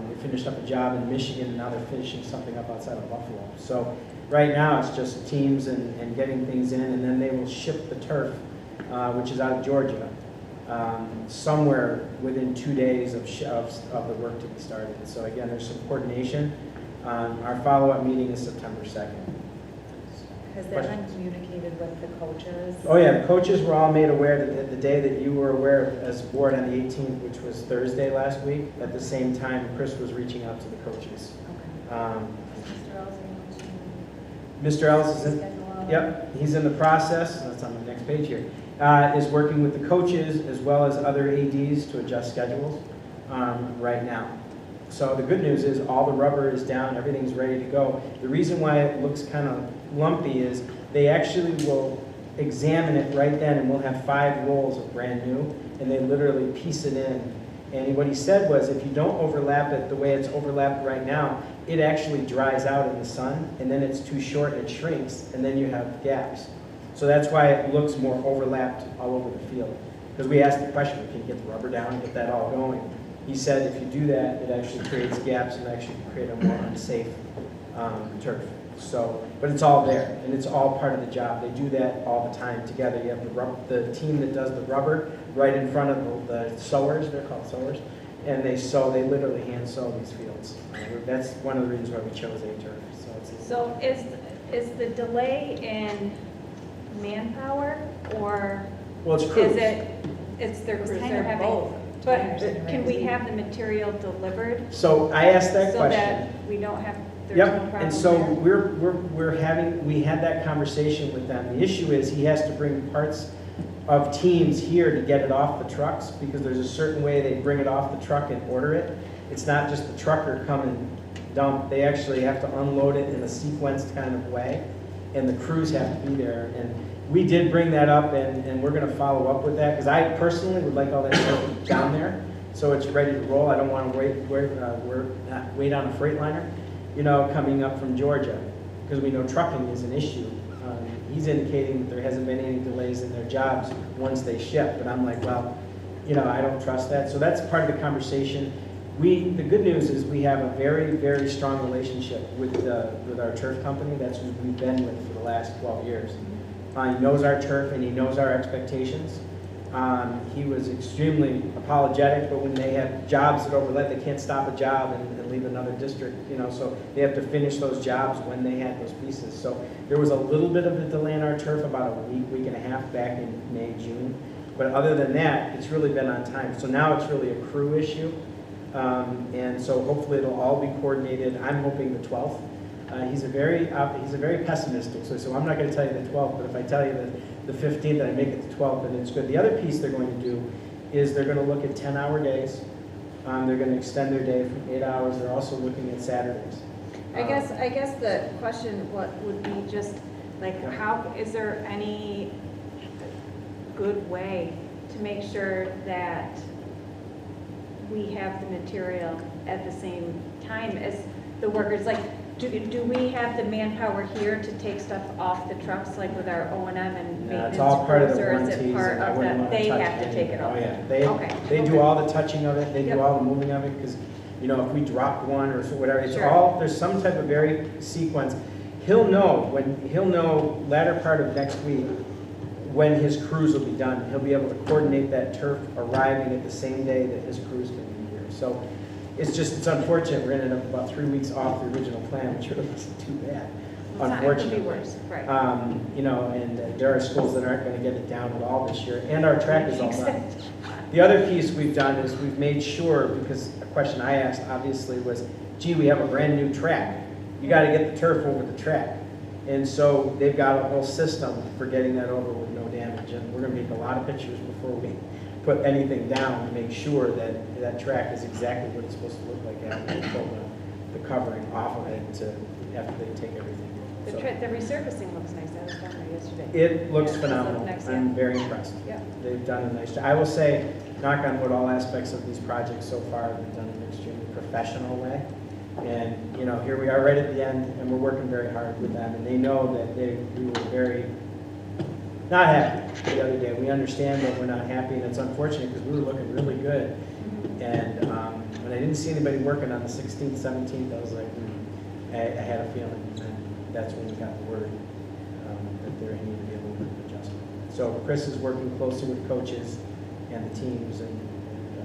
Speaker 4: They finished up a job in Michigan, and now they're finishing something up outside of Buffalo. So right now it's just teams and getting things in, and then they will ship the turf, which is out of Georgia, somewhere within 2 days of the work to be started. So again, there's some coordination. Our follow-up meeting is September 2nd.
Speaker 1: Has that been communicated with the coaches?
Speaker 4: Oh yeah, the coaches were all made aware that the day that you were aware of as a board on the 18th, which was Thursday last week, at the same time, Chris was reaching out to the coaches.
Speaker 1: Okay.
Speaker 4: Mr. Ellis is in, yep, he's in the process, that's on the next page here, is working with the coaches as well as other ADs to adjust schedules right now. So the good news is all the rubber is down, everything's ready to go. The reason why it looks kind of lumpy is they actually will examine it right then, and we'll have 5 rolls of brand new, and they literally piece it in. And what he said was, if you don't overlap it the way it's overlapped right now, it actually dries out in the sun, and then it's too short, it shrinks, and then you have gaps. So that's why it looks more overlapped all over the field. Because we asked the question, can you get the rubber down and get that all going? He said if you do that, it actually creates gaps and actually can create a more unsafe turf. So, but it's all there, and it's all part of the job. They do that all the time together. You have the team that does the rubber right in front of the sowers, they're called sowers, and they literally hand sow these fields. That's one of the reasons why we chose A-turf.
Speaker 8: So is the delay in manpower, or
Speaker 4: Well, it's crews.
Speaker 8: it's their crews,
Speaker 1: It's kind
Speaker 8: they're
Speaker 1: of
Speaker 8: having,
Speaker 1: both.
Speaker 8: but
Speaker 1: I understand,
Speaker 8: can
Speaker 1: right?
Speaker 8: we have the material delivered
Speaker 4: So I asked that
Speaker 8: so
Speaker 4: question.
Speaker 8: that we don't have, there's no
Speaker 4: Yep,
Speaker 8: problem
Speaker 4: and so
Speaker 8: there?
Speaker 4: we had that conversation with them. The issue is he has to bring parts of teams here to get it off the trucks, because there's a certain way they bring it off the truck and order it. It's not just the trucker come and dump. They actually have to unload it in a sequenced kind of way, and the crews have to be there. And we did bring that up, and we're gonna follow up with that, because I personally would like all that stuff down there, so it's ready to roll. I don't wanna wait on a freight liner, you know, coming up from Georgia, because we know trucking is an issue. He's indicating that there hasn't been any delays in their jobs once they ship, but I'm like, well, you know, I don't trust that. So that's part of the conversation. The good news is we have a very, very strong relationship with our turf company. That's who we've been with for the last 12 years. He knows our turf and he knows our expectations. He was extremely apologetic, but when they have jobs that overlap, they can't stop a job and leave another district, you know, so they have to finish those jobs when they had those pieces. So there was a little bit of a delay in our turf, about a week and a half back in May, June. But other than that, it's really been on time. So now it's really a crew issue. And so hopefully it'll all be coordinated. I'm hoping the 12th. He's a very pessimistic, so I'm not going to tell you the 12th, but if I tell you the 15th and I make it the 12th, then it's good. The other piece they're going to do is they're going to look at 10-hour days. They're going to extend their day from 8 hours. They're also looking at Saturdays.
Speaker 8: I guess the question would be just like, how, is there any good way to make sure that we have the material at the same time as the workers? Like, do we have the manpower here to take stuff off the trucks, like with our O&M and
Speaker 4: Yeah,
Speaker 8: maintenance
Speaker 4: it's all part of
Speaker 8: crews,
Speaker 4: the
Speaker 8: or is
Speaker 4: warranties.
Speaker 8: it part
Speaker 4: and I
Speaker 8: of
Speaker 4: wouldn't
Speaker 8: that?
Speaker 4: want to
Speaker 8: They
Speaker 4: touch
Speaker 8: have to
Speaker 4: any
Speaker 8: take
Speaker 4: of
Speaker 8: it off.
Speaker 4: Oh, yeah.
Speaker 8: Okay.
Speaker 4: They do all the touching of it. They
Speaker 8: Yep.
Speaker 4: do all the moving of it, because, you know, if we drop one or whatever, it's
Speaker 8: Sure.
Speaker 4: all, there's some type of very sequence. He'll know latter part of next week when his crews will be done. He'll be able to coordinate that turf arriving at the same day that his crews can be here. So it's unfortunate we're ended up about 3 weeks off the original plan, which really isn't too bad.
Speaker 8: It could
Speaker 4: Unfortunately.
Speaker 8: be worse, right.
Speaker 4: You know, and there are schools that aren't going to get it down at all this year, and our track is all done. The other piece we've done is we've made sure, because a question I asked obviously was, gee, we have a brand new track. You got to get the turf over the track. And so they've got a whole system for getting that over with no damage. And we're gonna make a lot of pictures before we put anything down to make sure that that track is exactly what it's supposed to look like after they pull the covering off of it after they take everything.
Speaker 8: The
Speaker 4: So
Speaker 8: the resurfacing looks nice, I was down there yesterday.
Speaker 4: it looks
Speaker 8: Yeah, it does look
Speaker 4: phenomenal.
Speaker 8: nice, yeah.
Speaker 4: I'm very impressed.
Speaker 8: Yeah.
Speaker 4: They've done a nice job. I will say, knock on wood, all aspects of these projects so far have been done in an extremely professional way. And, you know, here we are right at the end, and we're working very hard with them, and they know that we were very not happy the other day. We understand that we're not happy, and it's unfortunate because we were looking really good. And when I didn't see anybody working on the 16th, 17th, I was like, I had a feeling. And that's when we got the word that there needed to be a little bit of adjustment. So Chris is working closely with coaches and the teams.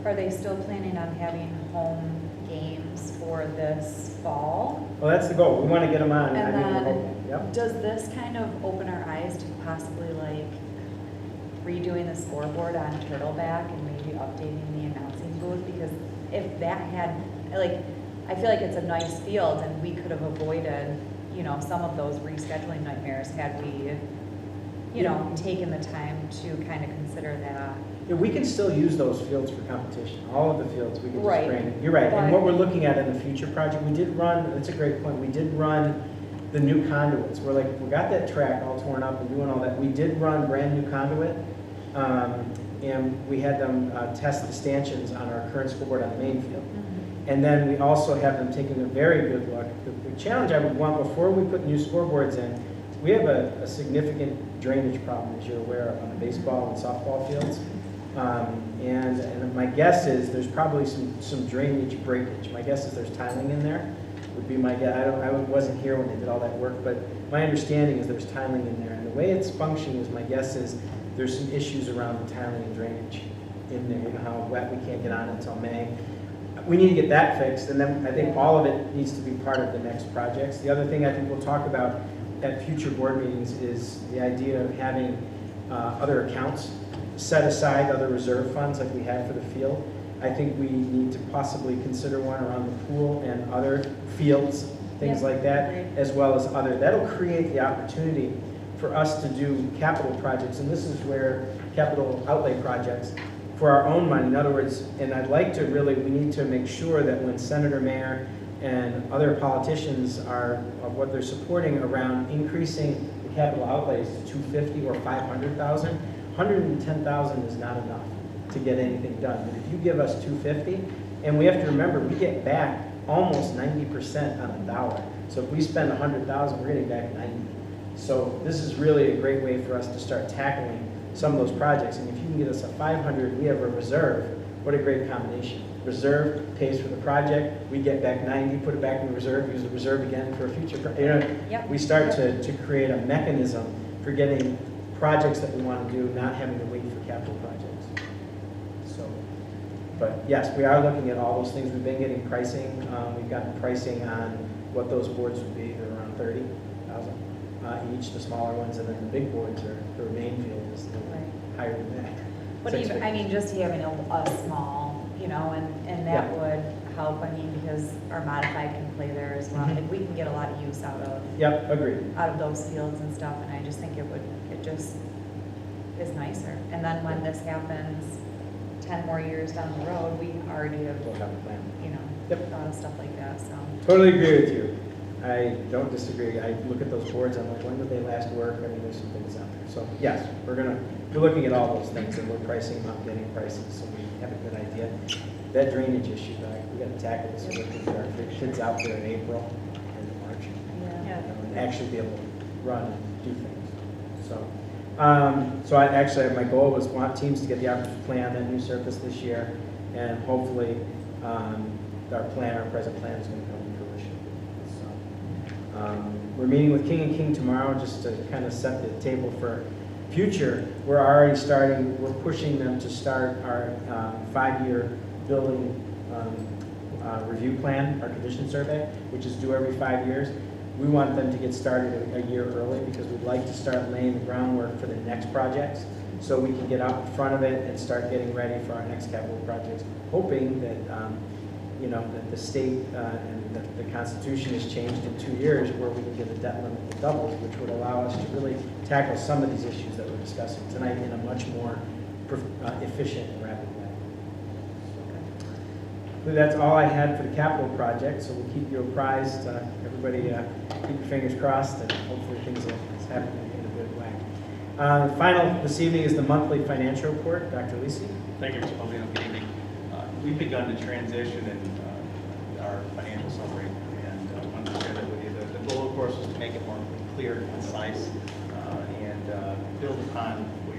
Speaker 1: Are they still planning on having home games for this fall?
Speaker 4: Well, that's the goal. We want to get them on.
Speaker 1: And
Speaker 4: I mean, we're
Speaker 1: then,
Speaker 4: hoping. Yep.
Speaker 1: does this kind of open our eyes to possibly like redoing the scoreboard on Turtleback and maybe updating the announcing booth? Because if that had, like, I feel like it's a nice field and we could have avoided, you know, some of those rescheduling nightmares had we, you know, taken the time to kind of consider that.
Speaker 4: Yeah, we can still use those fields for competition. All of the fields, we can just
Speaker 1: Right.
Speaker 4: bring. You're right. And
Speaker 1: But-
Speaker 4: what we're looking at in the future project, we did run, that's a great point, we did run the new conduits. We're like, we got that track all torn up and doing all that. We did run brand new conduit. And we had them test the stanchions on our current scoreboard on the main field. And then we also have them taking a very good look. The challenge I would want before we put new scoreboards in, we have a significant drainage problem, as you're aware of, on the baseball and softball fields. And my guess is there's probably some drainage breakage. My guess is there's tiling in there, would be my guess. I wasn't here when they did all that work, but my understanding is there's tiling in there. And the way it's functioning is, my guess is there's some issues around the tiling and drainage in there. You know how wet we can't get on until May. We need to get that fixed, and then I think all of it needs to be part of the next projects. The other thing I think we'll talk about at future board meetings is the idea of having other accounts set aside, other reserve funds like we have for the field. I think we need to possibly consider one around the pool and other fields, things
Speaker 1: Yep,
Speaker 4: like that,
Speaker 1: agreed.
Speaker 4: as well as other. That'll create the opportunity for us to do capital projects, and this is where capital outlay projects for our own money. In other words, and I'd like to really, we need to make sure that when Senator Mayer and other politicians are, of what they're supporting around increasing the capital outlays to 250 or 500,000, 110,000 is not enough to get anything done. But if you give us 250, and we have to remember, we get back almost 90% on a dollar. So if we spend 100,000, we're getting back 90. So this is really a great way for us to start tackling some of those projects. And if you can get us a 500, we have a reserve. What a great combination. Reserve pays for the project, we get back 90, put it back in the reserve, use the reserve again for a future,
Speaker 1: Yep.
Speaker 4: we start to create a mechanism for getting projects that we want to do, not having to wait for capital projects. So, but yes, we are looking at all those things. We've been getting pricing. We've gotten pricing on what those boards would be. They're around 30,000 each, the smaller ones, and then the big boards are, the main field is higher than that.
Speaker 1: But
Speaker 4: Six
Speaker 1: even, I
Speaker 4: figures.
Speaker 1: mean, just having a small, you know, and that
Speaker 4: Yeah.
Speaker 1: would help, I mean, because our modified can play there as well.
Speaker 4: Mhm.
Speaker 1: Like, we can get a lot of use
Speaker 4: Yep, agreed.
Speaker 1: out of those fields and stuff, and I just think it just is nicer. And then when this happens 10 more years down the road, we already have,
Speaker 4: We'll have a plan.
Speaker 1: you know,
Speaker 4: Yep.
Speaker 1: thought of stuff like that, so.
Speaker 4: Totally agree with you. I don't disagree. I look at those boards, I'm like, when did they last work? I mean, there's some things out there. So yes, we're looking at all those things, and we're pricing them up, getting prices, so we have a good idea. That drainage issue, we got to tackle this, so we can get our kids out there in April and March.
Speaker 1: Yeah.
Speaker 4: And actually be able to run and do things. So, my goal was want teams to get the opportunity to play on that new surface this year, and hopefully, our present plan is going to come to fruition. So, we're meeting with King and King tomorrow just to kind of set the table for future. We're pushing them to start our 5-year building review plan, our condition survey, which is due every 5 years. We want them to get started a year early because we'd like to start laying the groundwork for the next projects so we can get out in front of it and start getting ready for our next capital projects, hoping that, that the state and And the Constitution has changed in 2 years where we can get a debt limit that doubles, which would allow us to really tackle some of these issues that we're discussing tonight in a much more efficient and rapid way. Okay. That's all I had for the capital project, so we'll keep you apprised. Everybody keep your fingers crossed, and hopefully things will happen in a good way. Final this evening is the monthly financial report. Dr. Lisi.
Speaker 9: Thank you, Mr. Baldino. Good evening. We've begun to transition in our financial summary, and I wanted to share that with you. The goal, of course, was to make it more clear, concise, and build upon what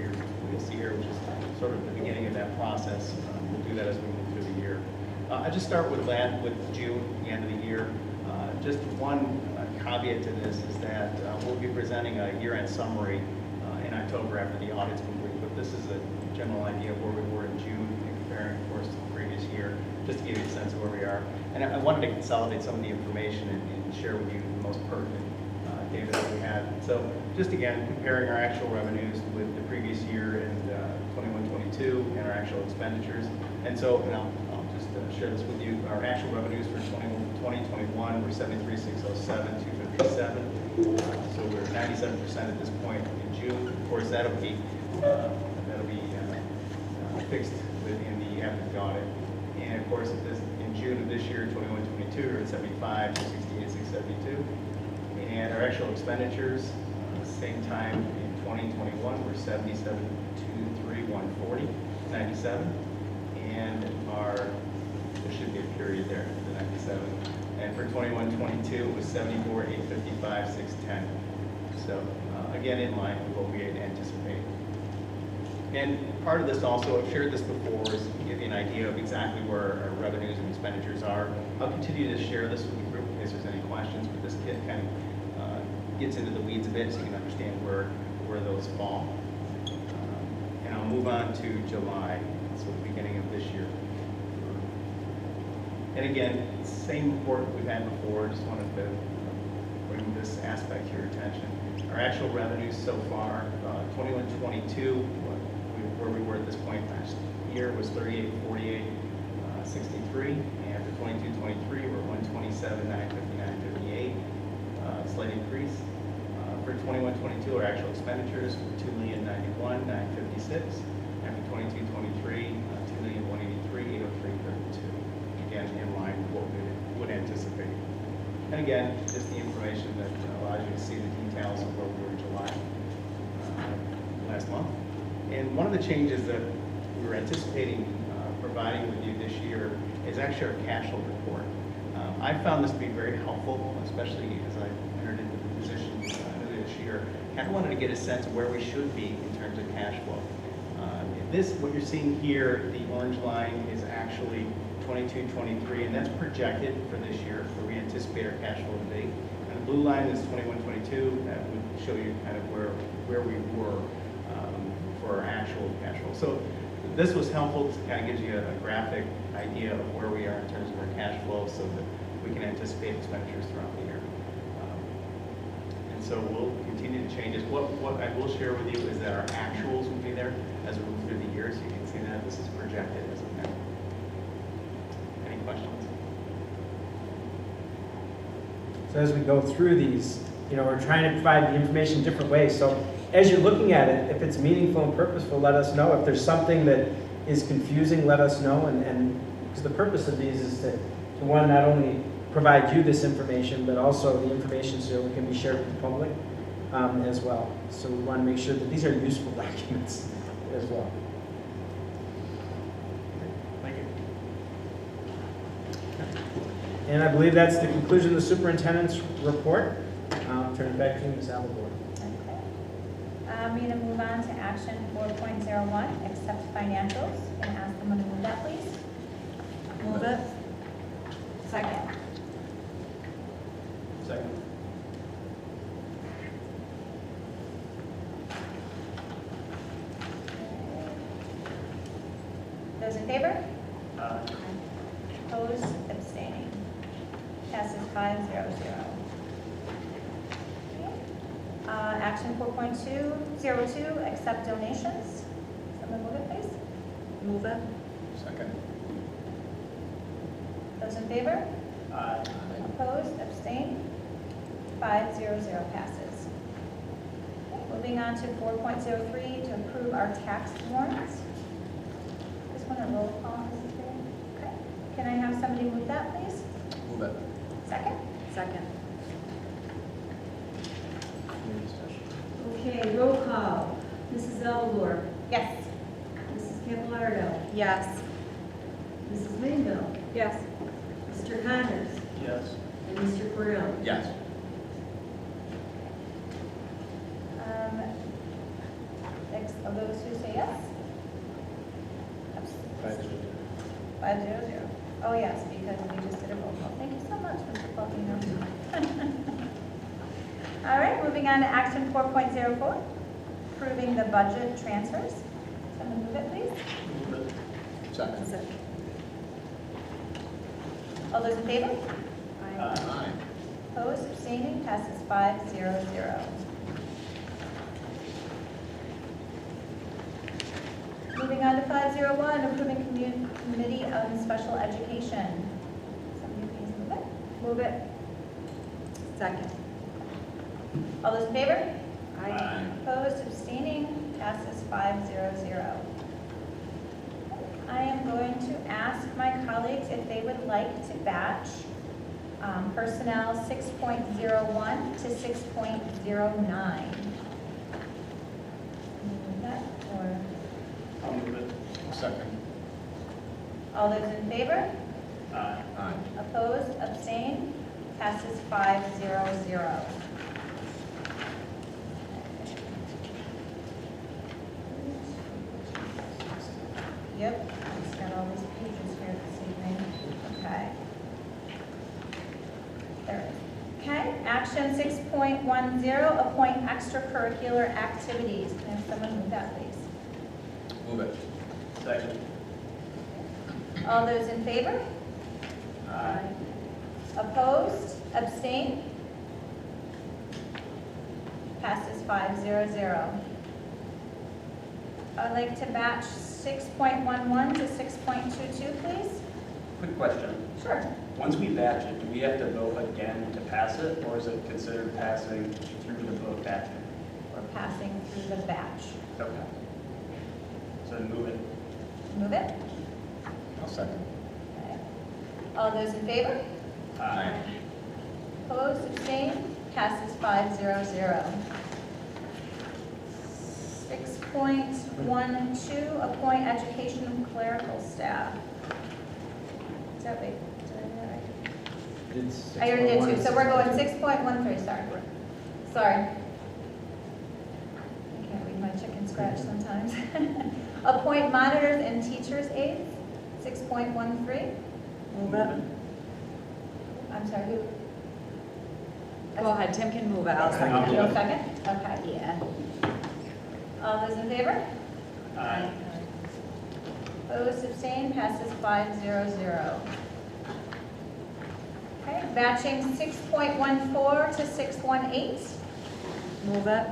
Speaker 9: you'll see here, which is sort of the beginning of that process. We'll do that as we move through the year. I just start with June, the end of the year. Just one caveat to this is that we'll be presenting a year-end summary in October after the audit's complete, but this is a general idea of where we were in June and comparing, of course, to the previous year, just to give you a sense of where we are. And I wanted to consolidate some of the information and share with you the most pertinent data that we had. So just again, comparing our actual revenues with the previous year and 21-22 and our actual expenditures. And so, I'll just share this with you. Our actual revenues for 2021 were 73,607, 257. So we're 97% at this point in June. Of course, that'll be fixed within the after audit. And of course, in June of this year, 21-22, we're at 75, 68, 672. And our actual expenditures, same time in 2021, we're 77, 203, 140, 97. And there should be a period there, the 97. And for 21-22, it was 74, 855, 610. So again, in line with what we had anticipated. And part of this also, I've shared this before, is to give you an idea of exactly where our revenues and expenditures are. I'll continue to share this with the group in case there's any questions, but this kit kind of gets into the weeds a bit so you can understand where those fall. And I'll move on to July, so the beginning of this year. And again, same report we've had before, just wanted to bring this aspect to your attention. Our actual revenues so far, 21-22, where we were at this point last year was 3848, 63, and for 22-23 we're 127, 959, 58, slight increase. For 21-22 our actual expenditures were 2,091, 956, and for 22-23 2,183, 803, 32. Again, in line with what we would anticipate. And again, just the information that allows you to see the details of where we were in July last month. And one of the changes that we were anticipating providing with you this year is actually our cash flow report. I found this to be very helpful, especially as I entered into the position earlier this year. Kind of wanted to get a sense of where we should be in terms of cash flow. What you're seeing here, the orange line is actually 22-23, and that's projected for this year, where we anticipate our cash flow to be. And the blue line is 21-22. That would show you kind of where we were for our actual cash flow. So this was helpful to kind of give you a graphic idea of where we are in terms of our cash flow, so that we can anticipate expenditures throughout the year. And so we'll continue to change it. What I will share with you is that our actuals will be there as we move through the year, so you can see that this is projected as of now. Any questions?
Speaker 4: So as we go through these, we're trying to provide the information different ways. So as you're looking at it, if it's meaningful and purposeful, let us know. If there's something that is confusing, let us know. And because the purpose of these is to one, not only provide you this information, but also the information so it can be shared with the public as well. So we want to make sure that these are useful documents as well.
Speaker 9: Thank you.
Speaker 4: And I believe that's the conclusion of the superintendent's report. I'll turn it back to you, Ms. Alabor.
Speaker 3: We're going to move on to action 4.01, accept financials, and ask someone to move that, please.
Speaker 1: Move it.
Speaker 3: Second.
Speaker 2: Second.
Speaker 3: Those in favor? Opposed, abstaining. Passes 5-0-0. Action 4.202, accept donations. Someone move it, please.
Speaker 1: Move it.
Speaker 2: Second.
Speaker 3: Those in favor?
Speaker 2: Aye.
Speaker 3: 500 passes. Okay, moving on to 4.03, to approve our tax warrants. This one a roll call, Mrs. Green? Okay. Can I have somebody move that, please?
Speaker 2: Move it.
Speaker 3: Second?
Speaker 1: Second.
Speaker 10: Okay, roll call. Mrs. Elmore,
Speaker 3: Yes.
Speaker 10: Mrs. Capilardo,
Speaker 1: Yes.
Speaker 10: Mrs. Linville,
Speaker 8: Yes.
Speaker 10: Mr. Connors,
Speaker 9: Yes.
Speaker 10: and Mr. Cordell.
Speaker 2: Yes.
Speaker 3: Of those who say yes? 500. Oh, yes, because we just did a roll call. Thank you so much, Mr. Faulkner. All right, moving on to action 4.04, approving the budget transfers. Someone move it, please.
Speaker 2: Move it. Second.
Speaker 3: All those in favor?
Speaker 2: Aye.
Speaker 3: Opposed, abstaining, passes 500. Moving on to 501, approving committee on special education. Somebody please move it.
Speaker 8: Move it.
Speaker 1: Second.
Speaker 3: All those in favor?
Speaker 2: Aye.
Speaker 3: Opposed, abstaining, passes 500. I am going to ask my colleagues if they would like to batch personnel 6.01 to 6.09. Move that, or
Speaker 9: I'll move it.
Speaker 2: Second.
Speaker 3: all those in favor?
Speaker 9: Aye.
Speaker 2: Aye.
Speaker 3: Opposed, abstained, passes 500. Yep, it's got all these pages here this evening. Okay. There it is. Okay, action 6.10, appoint extracurricular activities. Can I have someone move that, please?
Speaker 2: Move it.
Speaker 9: Second.
Speaker 3: All those in favor?
Speaker 9: Aye.
Speaker 3: Opposed, abstained? Passes 500. I'd like to batch 6.11 to 6.22, please.
Speaker 2: Quick question.
Speaker 3: Sure.
Speaker 2: Once we batch it, do we have to vote again to pass it, or is it considered passing through the vote batching?
Speaker 3: We're passing through the batch.
Speaker 2: Okay. So move it.
Speaker 3: Move it.
Speaker 2: I'll second.
Speaker 3: Okay. All those in favor?
Speaker 2: Aye.
Speaker 3: Opposed, abstained, passes 500. 6.12, appoint education and clerical staff. Is that right? Did I do that right? I already did two, so we're going 6.13, sorry. I can't read my chicken scratch sometimes. Appoint monitors and teachers' aides, 6.13.
Speaker 1: Move it.
Speaker 3: I'm sorry, who?
Speaker 1: Go ahead, Tim can move it. I'll
Speaker 3: Okay,
Speaker 1: second.
Speaker 3: you'll second? Okay.
Speaker 1: Yeah.
Speaker 3: All those in favor?
Speaker 9: Aye.
Speaker 3: Opposed, abstained, passes 500. Okay, batching 6.14 to 6.18.
Speaker 1: Move it.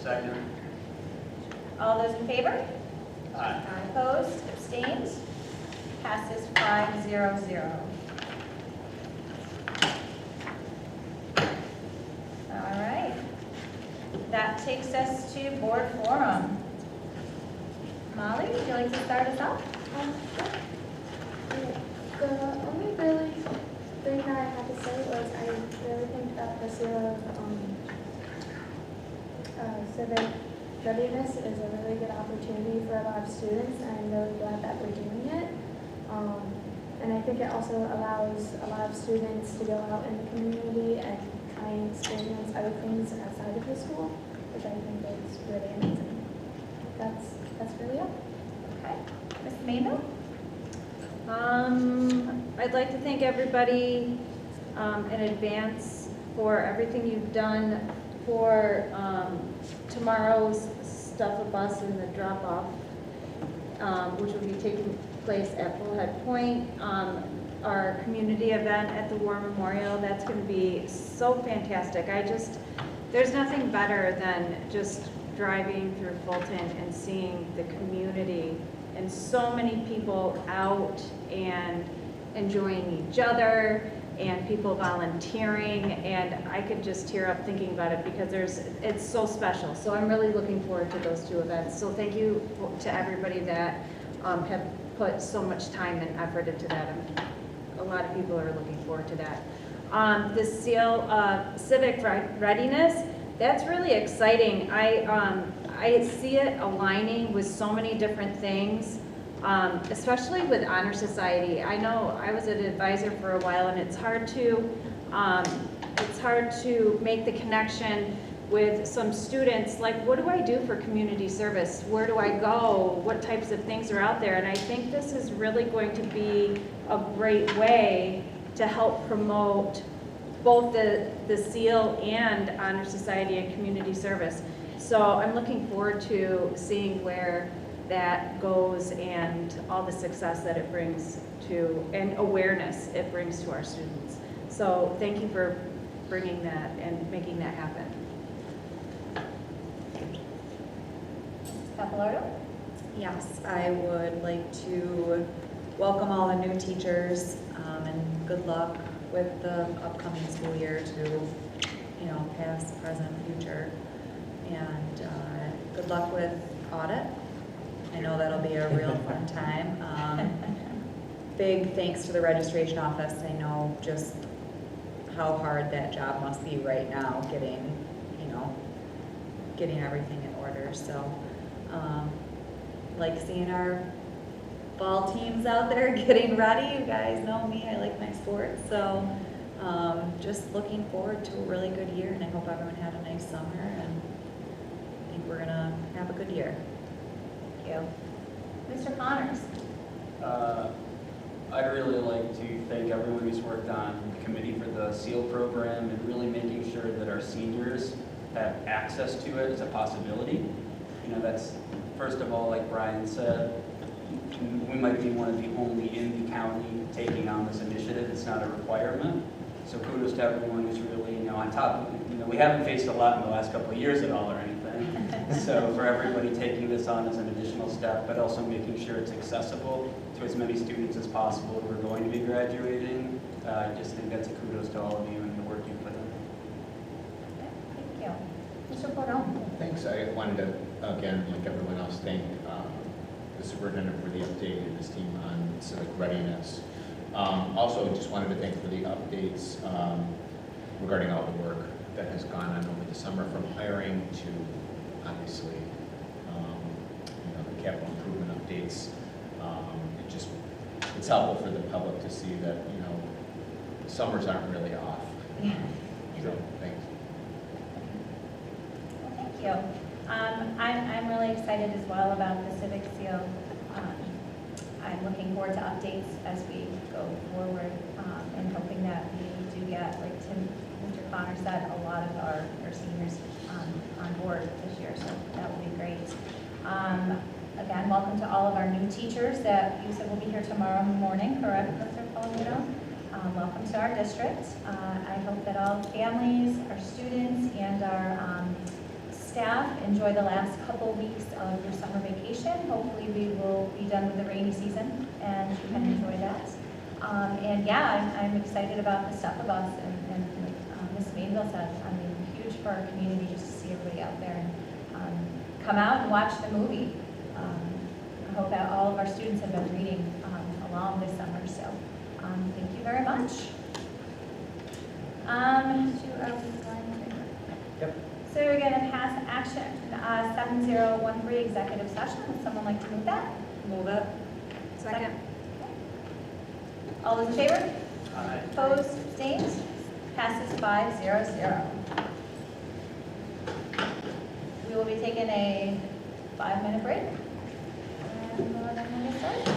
Speaker 9: Second.
Speaker 3: All those in favor?
Speaker 9: Aye.
Speaker 3: Opposed, abstained, passes 500. All right. That takes us to board forum. Molly, would you like to start us off?
Speaker 7: The only really thing that I had to say was I really think that this year of civic readiness is a really good opportunity for a lot of students, and I'm really glad that we're doing it. And I think it also allows a lot of students to go out in the community and try and experience other things outside of the school, which I think is really amazing. That's really it.
Speaker 3: Okay. Ms. Mabel?
Speaker 8: I'd like to thank everybody in advance for everything you've done for tomorrow's Stuff a Bus and the drop-off, which will be taking place at Bullhead Point. Our community event at the War Memorial, that's going to be so fantastic. There's nothing better than just driving through Fulton and seeing the community and so many people out and enjoying each other and people volunteering, and I could just tear up thinking about it because it's so special. So I'm really looking forward to those two events. So thank you to everybody that have put so much time and effort into that. A lot of people are looking forward to that. The SEAL civic readiness, that's really exciting. I see it aligning with so many different things. Especially with Honor Society. I know I was an advisor for a while, and it's hard to make the connection with some students, like, what do I do for community service? Where do I go? What types of things are out there? And I think this is really going to be a great way to help promote both the SEAL and Honor Society and community service. So I'm looking forward to seeing where that goes and all the success that it brings to, and awareness it brings to our students. So thank you for bringing that and making that happen.
Speaker 3: Capilardo?
Speaker 1: Yes, I would like to welcome all the new teachers and good luck with the upcoming school year to, past, present, future. And good luck with audit. I know that'll be a real fun time. Big thanks to the registration office. I know just how hard that job must be right now, getting everything in order. So, like seeing our ball teams out there getting ready. You guys know me, I like my sports. So, just looking forward to a really good year, and I hope everyone had a nice summer, and I think we're gonna have a good year.
Speaker 3: Thank you. Mr. Connors?
Speaker 2: I'd really like to thank everyone who's worked on the committee for the SEAL program and really making sure that our seniors have access to it as a possibility. That's, first of all, like Brian said, we might be one of the only in the county taking on this initiative. It's not a requirement. So kudos to everyone who's really, on top of it. We haven't faced a lot in the last couple of years at all or anything. So for everybody taking this on as an additional step, but also making sure it's accessible to as many students as possible who are going to be graduating, I just think that's a kudos to all of you and the work you put in.
Speaker 3: Thank you. Mr. Cordon?
Speaker 11: Thanks. I wanted to, again, like everyone else, thank the superintendent for the update and his team on civic readiness. Also, just wanted to thank for the updates regarding all the work that has gone on over the summer, from hiring to, obviously, the capital improvement updates. It's helpful for the public to see that, summers aren't really off.
Speaker 3: Yeah.
Speaker 11: So, thanks.
Speaker 3: Well, thank you. I'm really excited as well about the Civic Seal. I'm looking forward to updates as we go forward, and hoping that we do get, like Mr. Connor said, a lot of our seniors on board this year, so that will be great. Again, welcome to all of our new teachers that you said will be here tomorrow morning, correct, Mr. Palomino? Welcome to our district. I hope that all families, our students, and our staff enjoy the last couple weeks of your summer vacation. Hopefully we will be done with the rainy season and you can enjoy that. And yeah, I'm excited about the stuff of us, and Ms. Mainville said, huge for our community just to see everybody out there and come out and watch the movie. I hope that all of our students have been reading along this summer, so thank you very much.
Speaker 4: Yep.
Speaker 3: So we're going to pass action 7013 executive session. Would someone like to move that?
Speaker 1: Move it.
Speaker 8: Second.
Speaker 3: All those in favor?
Speaker 2: Aye.
Speaker 3: Opposed, abstained? Passes 5-0-0. We will be taking a 5-minute break. And then we'll get started. So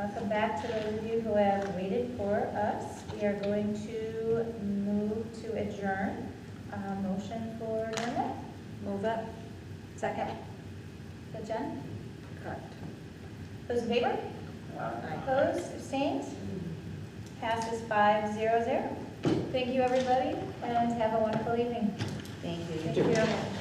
Speaker 3: Welcome back to those of you who have waited for us. We are going to move to adjourn. Motion for adjournment.
Speaker 5: Move it. Second.
Speaker 3: So Jen,
Speaker 5: Correct.
Speaker 3: those in favor? Opposed, abstained? Passes 5-0-0. Thank you, everybody, and have a wonderful evening.
Speaker 1: Thank you.
Speaker 3: Thank you.